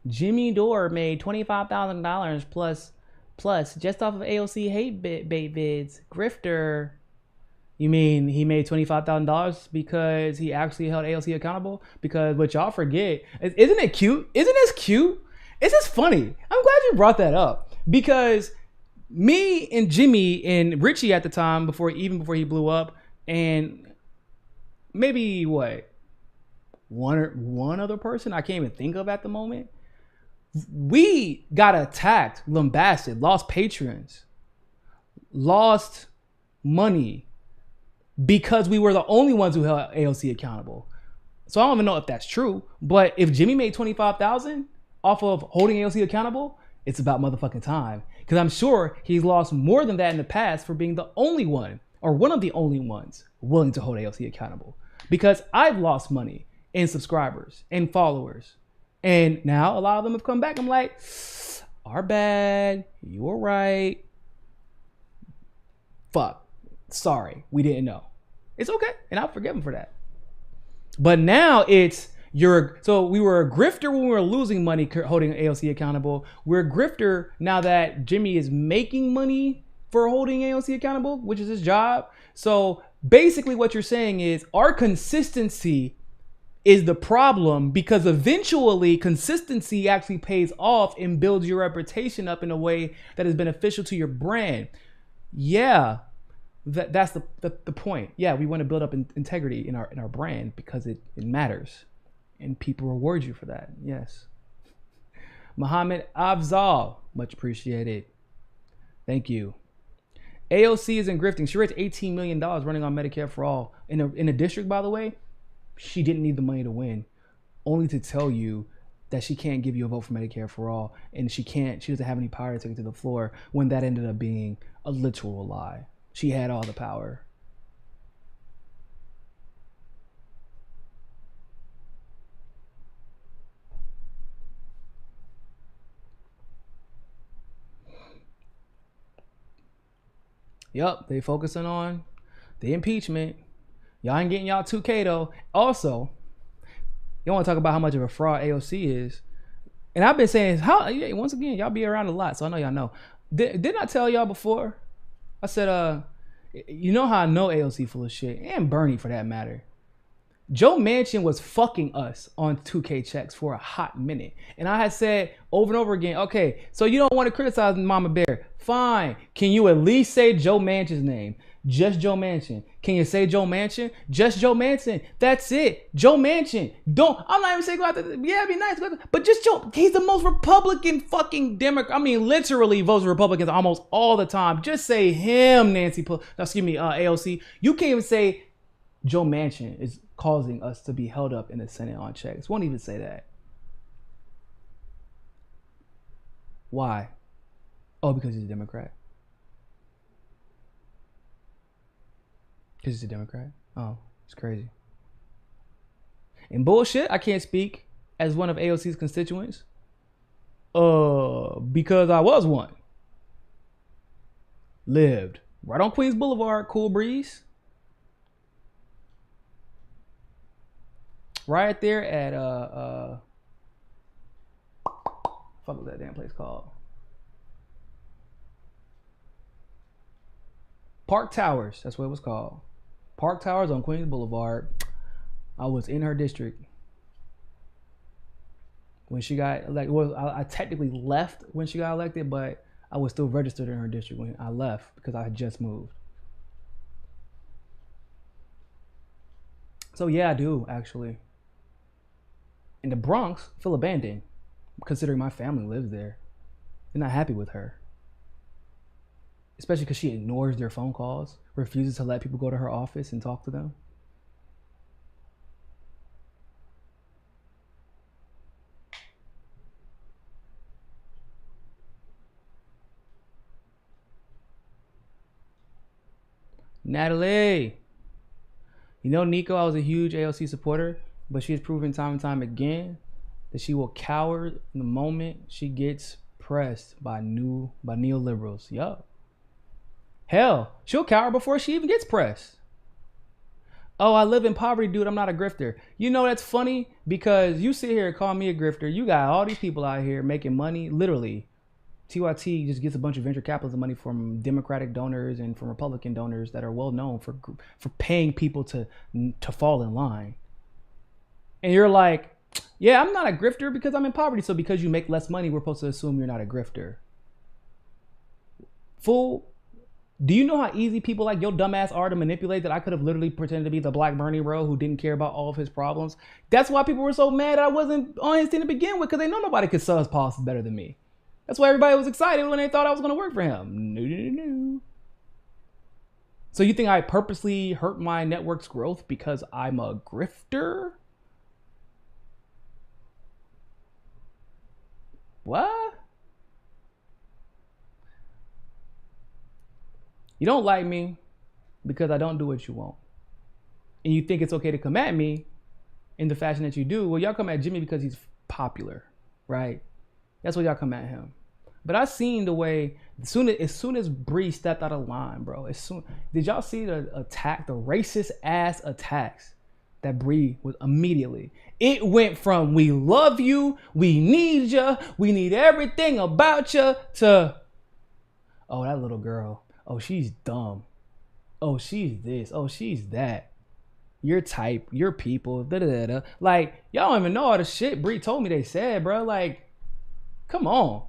Jimmy Dore made $25,000 plus just off of AOC hate bait vids. Grifter. You mean he made $25,000 because he actually held AOC accountable? Because what y'all forget, isn't it cute? Isn't this cute? It's just funny. I'm glad you brought that up. Because me and Jimmy and Richie at the time, before he blew up, and maybe one other person I can't even think of at the moment, we got attacked, lambasted, lost patrons, lost money because we were the only ones who held AOC accountable. So I don't even know if that's true, but if Jimmy made $25,000 off of holding AOC accountable, it's about motherfucking time. Because I'm sure he's lost more than that in the past for being the only one, or one of the only ones, willing to hold AOC accountable. Because I've lost money in subscribers and followers. And now a lot of them have come back. I'm like, our bad. You were right. Fuck. Sorry. We didn't know. It's okay. And I'll forgive him for that. But now so we were a grifter when we were losing money holding AOC accountable. We're a grifter now that Jimmy is making money for holding AOC accountable, which is his job. So basically what you're saying is our consistency is the problem, because eventually consistency actually pays off and builds your reputation up in a way that is beneficial to your brand. Yeah, that's the point. Yeah, we want to build up integrity in our brand because it matters. And people reward you for that. Yes. Muhammad Afzal, much appreciated. Thank you. AOC is in grifting. She raised $18 million running on Medicare for All. In a district, by the way, she didn't need the money to win. Only to tell you that she can't give you a vote for Medicare for All. And she doesn't have any power to take it to the floor, when that ended up being a literal lie. She had all the power. Yup, they focusing on the impeachment. Y'all ain't getting y'all 2K though. Also, you want to talk about how much of a fraud AOC is. And I've been saying, once again, y'all be around a lot, so I know y'all know. Didn't I tell y'all before? I said, you know how I know AOC full of shit, and Bernie for that matter. Joe Manchin was fucking us on 2K checks for a hot minute. And I had said over and over again, okay, so you don't want to criticize Mama Bear. Fine. Can you at least say Joe Manchin's name? Just Joe Manchin. Can you say Joe Manchin? Just Joe Manchin. That's it. Joe Manchin. I'm not even saying go out there. Yeah, it'd be nice. But just Joe. He's the most Republican fucking Democrat. I mean, literally votes Republicans almost all the time. Just say him, AOC. You can't even say Joe Manchin is causing us to be held up in the Senate on checks. Won't even say that. Why? Oh, because he's a Democrat. Because he's a Democrat? Oh, it's crazy. And bullshit, I can't speak as one of AOC's constituents. Because I was one. Lived right on Queens Boulevard, cool breeze. Right there at fuck was that damn place called? Park Towers. That's what it was called. Park Towers on Queens Boulevard. I was in her district when she got elected. Well, I technically left when she got elected, but I was still registered in her district when I left because I had just moved. So yeah, I do actually. And the Bronx feel abandoned, considering my family lives there. They're not happy with her. Especially because she ignores their phone calls, refuses to let people go to her office and talk to them. Natalie, you know, Niko, I was a huge AOC supporter, but she has proven time and time again that she will cower in the moment she gets pressed by neoliberals. Yup. Hell, she'll cower before she even gets pressed. Oh, I live in poverty, dude. I'm not a grifter. You know, that's funny because you sit here and call me a grifter. You got all these people out here making money, literally. TYT just gets a bunch of venture capitalist money from Democratic donors and from Republican donors that are well known for paying people to fall in line. And you're like, yeah, I'm not a grifter because I'm in poverty. So because you make less money, we're supposed to assume you're not a grifter. Fool, do you know how easy people like your dumbass are to manipulate, that I could have literally pretended to be the Black Bernie bro who didn't care about all of his problems? That's why people were so mad I wasn't on his team to begin with, because they know nobody could sell his policies better than me. That's why everybody was excited when they thought I was going to work for him. No. So you think I purposely hurt my network's growth because I'm a grifter? What? You don't like me because I don't do what you want. And you think it's okay to come at me in the fashion that you do. Well, y'all come at Jimmy because he's popular, right? That's why y'all come at him. But I seen the way, as soon as Bree stepped out of line, bro, did y'all see the attack, the racist ass attacks that Bree was immediately? It went from we love you, we need you, we need everything about you, to, oh, that little girl, oh, she's dumb, oh, she's this, oh, she's that, your type, your people, da-da-da-da. Like, y'all don't even know all the shit Bree told me they said, bro. Like, come on.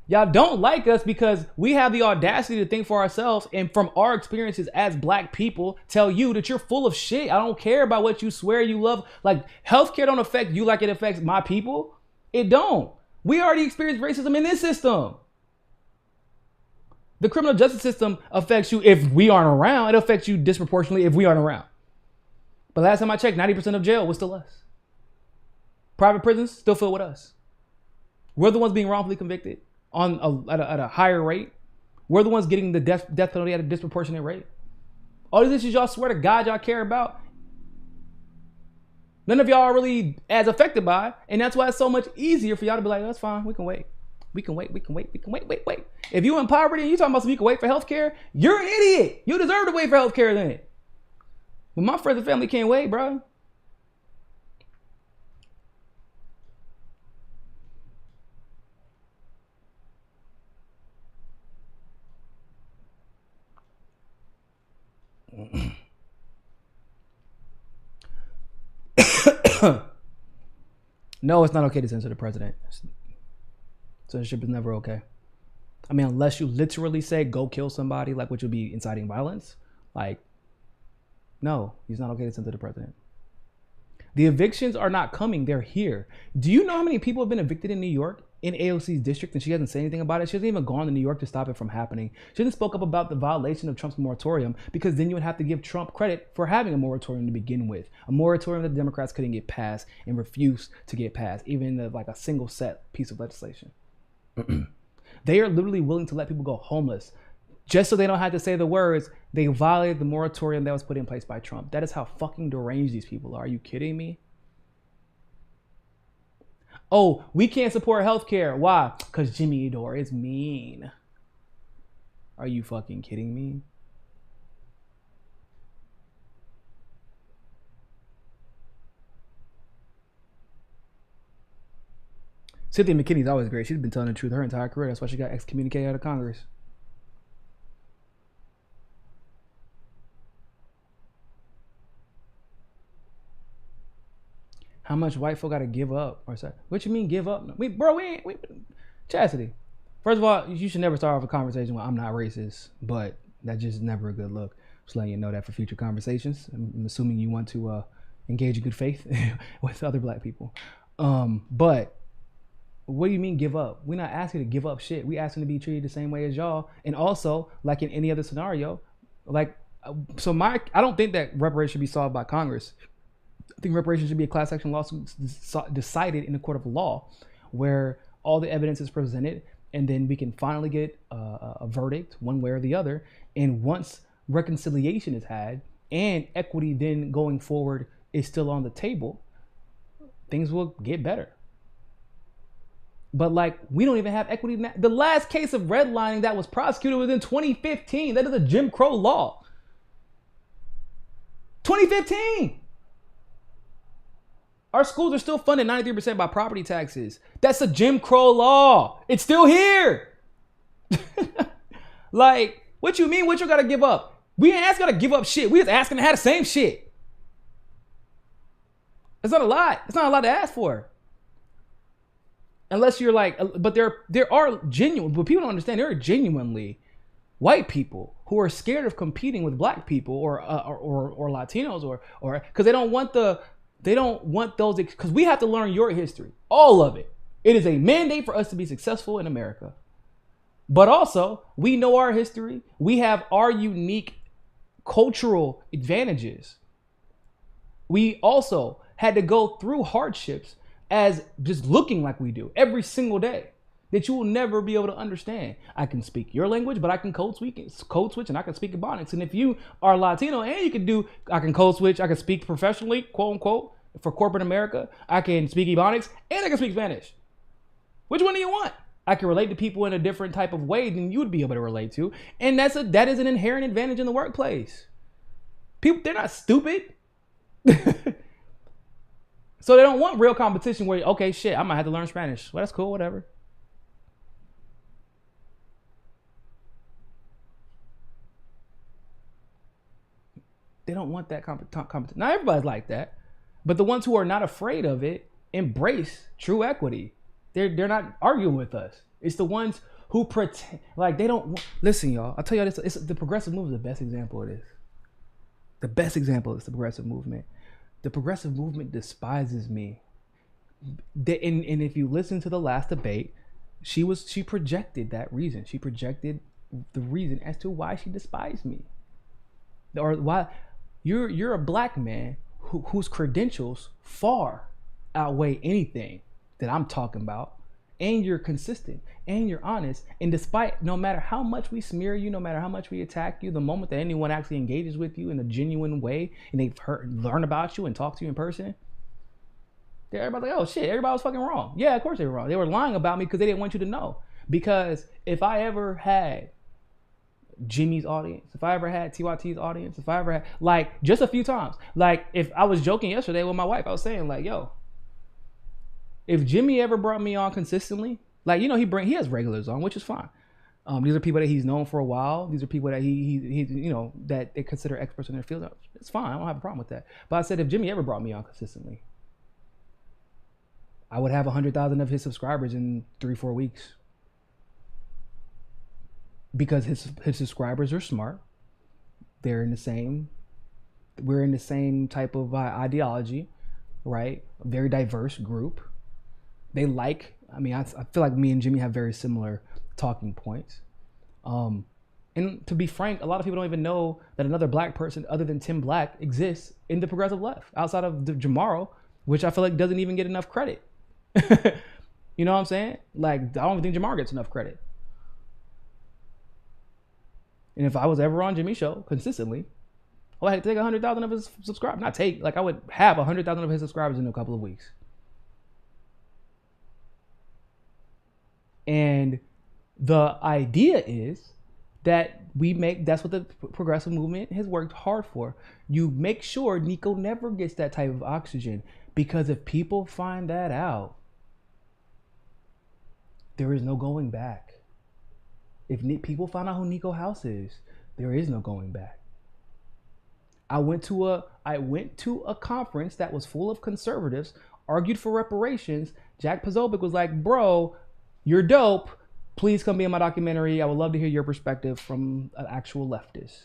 Y'all don't like us because we have the audacity to think for ourselves, and from our experiences as Black people, tell you that you're full of shit. I don't care about what you swear you love. Like, healthcare don't affect you like it affects my people. It don't. We already experienced racism in this system. The criminal justice system affects you if we aren't around. It affects you disproportionately if we aren't around. But last time I checked, 90% of jail was still us. Private prisons still filled with us. We're the ones being wrongfully convicted at a higher rate. We're the ones getting the death penalty at a disproportionate rate. All these issues y'all swear to God y'all care about, none of y'all are really as affected by, and that's why it's so much easier for y'all to be like, that's fine, we can wait. We can wait. If you in poverty and you talking about you can wait for healthcare, you're an idiot. You deserve to wait for healthcare then. But my friends and family can't wait, bro. No, it's not okay to censor the president. Censorship is never okay. I mean, unless you literally say go kill somebody, like which would be inciting violence. Like, no, it's not okay to censor the president. The evictions are not coming. They're here. Do you know how many people have been evicted in New York, in AOC's district, and she hasn't said anything about it? She hasn't even gone to New York to stop it from happening. She hasn't spoke up about the violation of Trump's moratorium, because then you would have to give Trump credit for having a moratorium to begin with. A moratorium that the Democrats couldn't get passed and refused to get passed, even in like a single set piece of legislation. They are literally willing to let people go homeless just so they don't have to say the words, they violated the moratorium that was put in place by Trump. That is how fucking deranged these people are. Are you kidding me? Oh, we can't support healthcare. Why? Because Jimmy Dore is mean. Are you fucking kidding me? Cynthia McKinney's always great. She's been telling the truth her entire career. That's why she got excommunicated out of Congress. How much white folk got to give up? Or say, what you mean give up? Chastity. First of all, you should never start off a conversation with I'm not racist, but that's just never a good look. Just letting you know that for future conversations. I'm assuming you want to engage in good faith with other Black people. But what do you mean give up? We're not asking to give up shit. We asking to be treated the same way as y'all. And also, like in any other scenario, like, I don't think that reparations should be solved by Congress. I think reparations should be a class action lawsuit decided in a court of law where all the evidence is presented, and then we can finally get a verdict one way or the other. And once reconciliation is had and equity then going forward is still on the table, things will get better. But like, we don't even have equity now. The last case of redlining that was prosecuted was in 2015. That is a Jim Crow law. 2015. Our schools are still funded 93% by property taxes. That's a Jim Crow law. It's still here. Like, what you mean? What you gotta give up? We ain't asking to give up shit. We just asking to have the same shit. It's not a lot. It's not a lot to ask for. Unless you're like, but there are genuine, but people don't understand, there are genuinely white people who are scared of competing with black people or Latinos or because they don't want those, because we have to learn your history, all of it. It is a mandate for us to be successful in America. But also, we know our history. We have our unique cultural advantages. We also had to go through hardships as just looking like we do every single day that you will never be able to understand. I can speak your language, but I can code switch, and I can speak Ebonics. And if you are Latino and I can code switch, I can speak professionally, quote unquote, for corporate America. I can speak Ebonics and I can speak Spanish. Which one do you want? I can relate to people in a different type of way than you would be able to relate to. And that is an inherent advantage in the workplace. People, they're not stupid. So they don't want real competition where, okay, shit, I might have to learn Spanish. Well, that's cool, whatever. They don't want that competition. Not everybody's like that. But the ones who are not afraid of it embrace true equity. They're not arguing with us. It's the ones who pretend like they don't. Listen, y'all. I'll tell you this. The progressive movement is the best example of this. The best example is the progressive movement. The progressive movement despises me. And if you listen to the last debate, she projected that reason. She projected the reason as to why she despised me, or why you're a black man whose credentials far outweigh anything that I'm talking about, and you're consistent and you're honest, and despite no matter how much we smear you, no matter how much we attack you, the moment that anyone actually engages with you in a genuine way and they've learn about you and talk to you in person, everybody's like, oh shit, everybody was fucking wrong. Yeah, of course they were wrong. They were lying about me because they didn't want you to know. Because if I ever had Jimmy's audience, if I ever had TYT's audience, if I ever had, like, just a few times, like, if I was joking yesterday with my wife, I was saying like, yo, if Jimmy ever brought me on consistently, like, you know, he has regulars on, which is fine. These are people that he's known for a while. These are people that he you know, that they consider experts in their field. It's fine. I don't have a problem with that. But I said, if Jimmy ever brought me on consistently, I would have 100,000 of his subscribers in 3-4 weeks. Because his subscribers are smart. We're in the same type of ideology, right? A very diverse group. I feel like me and Jimmy have very similar talking points. And to be frank, a lot of people don't even know that another black person other than Tim Black exists in the progressive left, outside of Jamaro, which I feel like doesn't even get enough credit. You know what I'm saying? Like, I don't even think Jamar gets enough credit. And if I was ever on Jimmy's show consistently, I had to take 100,000 of his subscribers. I would have 100,000 of his subscribers in a couple of weeks. And the idea is that that's what the progressive movement has worked hard for. You make sure Niko never gets that type of oxygen, because if people find that out, there is no going back. If people find out who Niko House is, there is no going back. I went to a conference that was full of conservatives, argued for reparations. Jack Posobiec was like, bro, you're dope. Please come be in my documentary. I would love to hear your perspective from an actual leftist.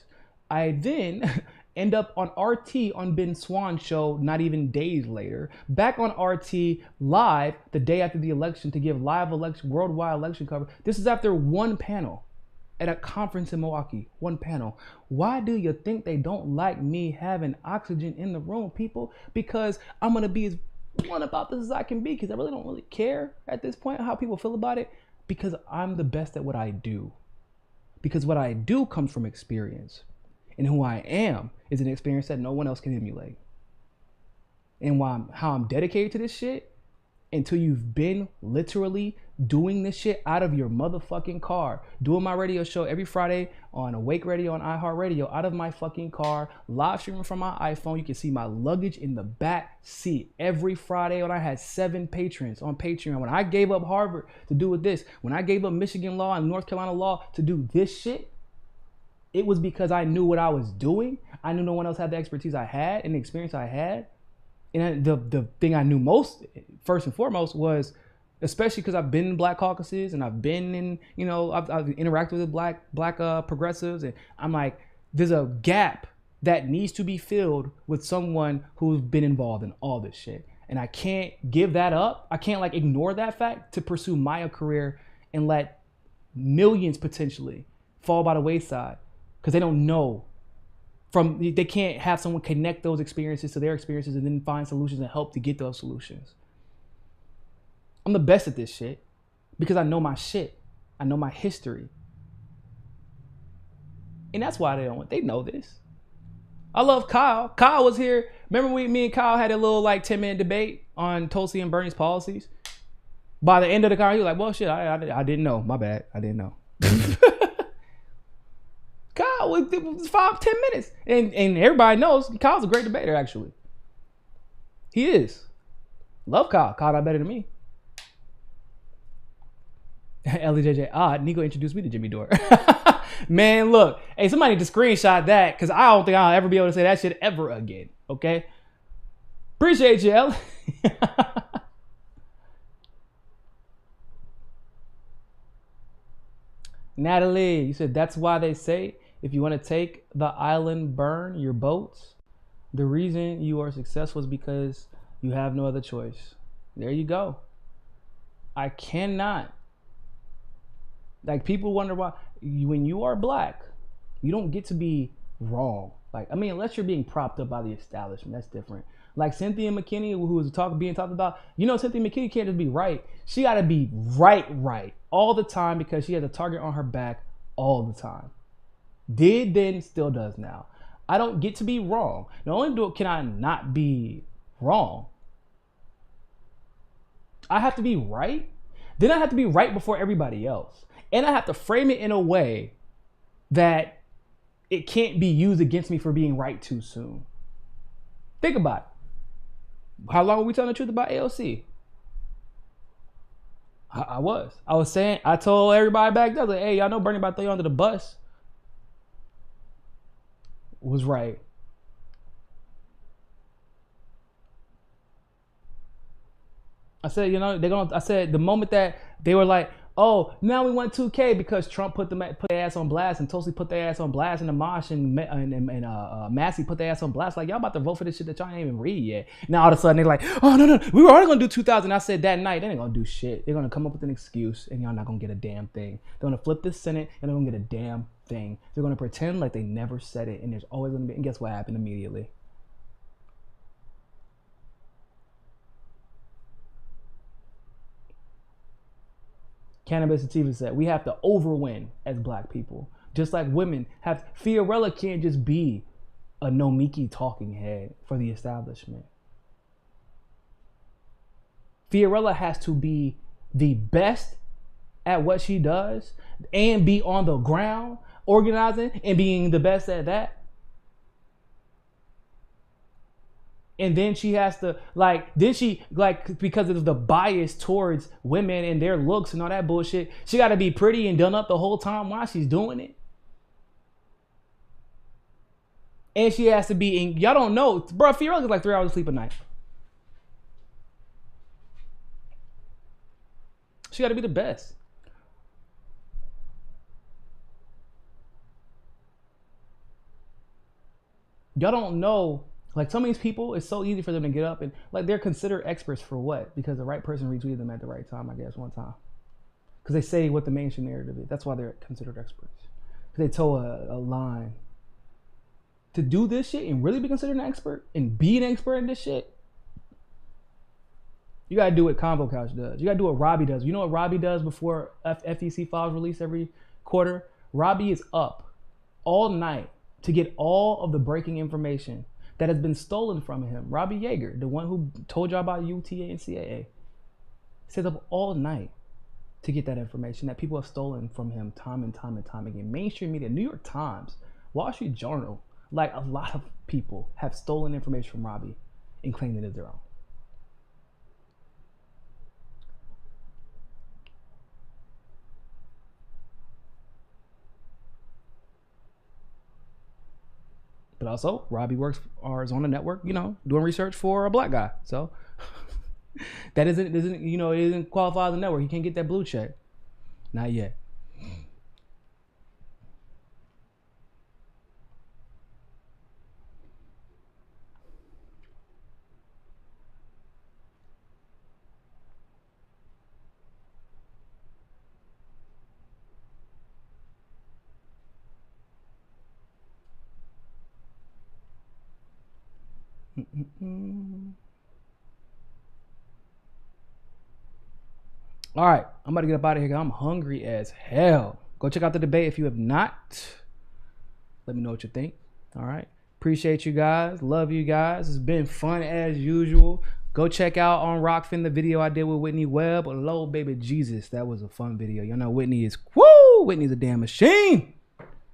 I then end up on RT on Ben Swan's show not even days later, back on RT live the day after the election to give live worldwide election coverage. This is after one panel at a conference in Milwaukee, one panel. Why do you think they don't like me having oxygen in the room, people? Because I'm going to be as blunt about this as I can be, because I really don't really care at this point how people feel about it, because I'm the best at what I do. Because what I do comes from experience. And who I am is an experience that no one else can emulate. And how I'm dedicated to this shit, until you've been literally doing this shit out of your motherfucking car, doing my radio show every Friday on Awake Radio and iHeartRadio out of my fucking car, live streaming from my iPhone. You can see my luggage in the back seat every Friday when I had 7 patrons on Patreon. When I gave up Harvard to do with this, when I gave up Michigan law and North Carolina law to do this shit, it was because I knew what I was doing. I knew no one else had the expertise I had and the experience I had. And the thing I knew most, first and foremost, was especially because I've been in black caucuses and I've been in, I've interacted with black progressives, and I'm like, there's a gap that needs to be filled with someone who's been involved in all this shit. And I can't give that up. I can't like ignore that fact to pursue my career and let millions potentially fall by the wayside because they don't know they can't have someone connect those experiences to their experiences and then find solutions and help to get those solutions. I'm the best at this shit because I know my shit. I know my history. And that's why they know this. I love Kyle. Kyle was here. Remember me and Kyle had a little like 10-minute debate on Tulsi and Bernie's policies? By the end of the car, he was like, well, shit, I didn't know. My bad. I didn't know. Kyle, it was 5-10 minutes. And everybody knows Kyle's a great debater, actually. He is. Love Kyle. Kyle not better than me. LJJ, Niko introduced me to Jimmy Dore. Man, look. Hey, somebody need to screenshot that because I don't think I'll ever be able to say that shit ever again. Okay? Appreciate you, L. Natalie, you said that's why they say if you want to take the island, burn your boats. The reason you are successful is because you have no other choice. There you go. I cannot. Like, people wonder why when you are black, you don't get to be wrong. Like, I mean, unless you're being propped up by the establishment, that's different. Like Cynthia McKinney, who was being talked about, Cynthia McKinney can't just be right. She got to be right all the time because she has a target on her back all the time. Did then, still does now. I don't get to be wrong. Not only can I not be wrong, I have to be right. Then I have to be right before everybody else. And I have to frame it in a way that it can't be used against me for being right too soon. Think about it. How long were we telling the truth about AOC? I was saying, I told everybody back there, like, hey, y'all know Bernie about to throw you under the bus. Was right. I said, I said the moment that they were like, oh, now we want 2K because Trump put their ass on blast and Tulsi put their ass on blast and Amash and Massey put their ass on blast. Like, y'all about to vote for this shit that y'all ain't even read yet. Now all of a sudden they're like, oh, no, we were already going to do 2000. I said that night, they ain't going to do shit. They're going to come up with an excuse and y'all not going to get a damn thing. They're going to flip the Senate and they're going to get a damn thing. They're going to pretend like they never said it and there's always going to be, and guess what happened immediately? Cannabis Sativa said, we have to overwin as black people. Just like women have, Fiorella can't just be a Nomiki talking head for the establishment. Fiorella has to be the best at what she does and be on the ground organizing and being the best at that. And then she has to, because of the bias towards women and their looks and all that bullshit, she got to be pretty and done up the whole time while she's doing it. And she has to be, y'all don't know, bro, Fiorella gets like 3 hours of sleep a night. She got to be the best. Y'all don't know. Like, some of these people, it's so easy for them to get up and, like, they're considered experts for what? Because the right person retweeted them at the right time, I guess, one time. Because they say what the mainstream narrative is. That's why they're considered experts. Because they told a line. To do this shit and really be considered an expert and be an expert in this shit, you got to do what Convo Couch does. You got to do what Robbie does. You know what Robbie does before FEC files release every quarter? Robbie is up all night to get all of the breaking information that has been stolen from him. Robbie Yeager, the one who told y'all about UTA and CAA, stays up all night to get that information that people have stolen from him time and time and time again. Mainstream media, New York Times, Wall Street Journal, like a lot of people have stolen information from Robbie and claimed it as their own. But also, Robbie works or is on the network, doing research for a black guy. So That isn't you know, it isn't qualify as a network. He can't get that blue check. Not yet. All right, I'm about to get up out of here because I'm hungry as hell. Go check out the debate if you have not. Let me know what you think. All right. Appreciate you guys. Love you guys. It's been fun as usual. Go check out on Rockfin the video I did with Whitney Webb. Hello, baby Jesus. That was a fun video. Y'all know Whitney is, woo! Whitney's a damn machine.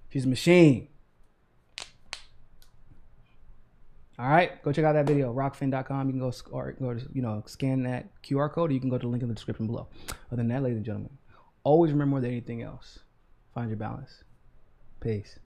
She's a machine. All right. Go check out that video, rockfin.com. You can go, or go to, you know, scan that QR code, or you can go to the link in the description below. Other than that, ladies and gentlemen, always remember more than anything else, find your balance. Peace.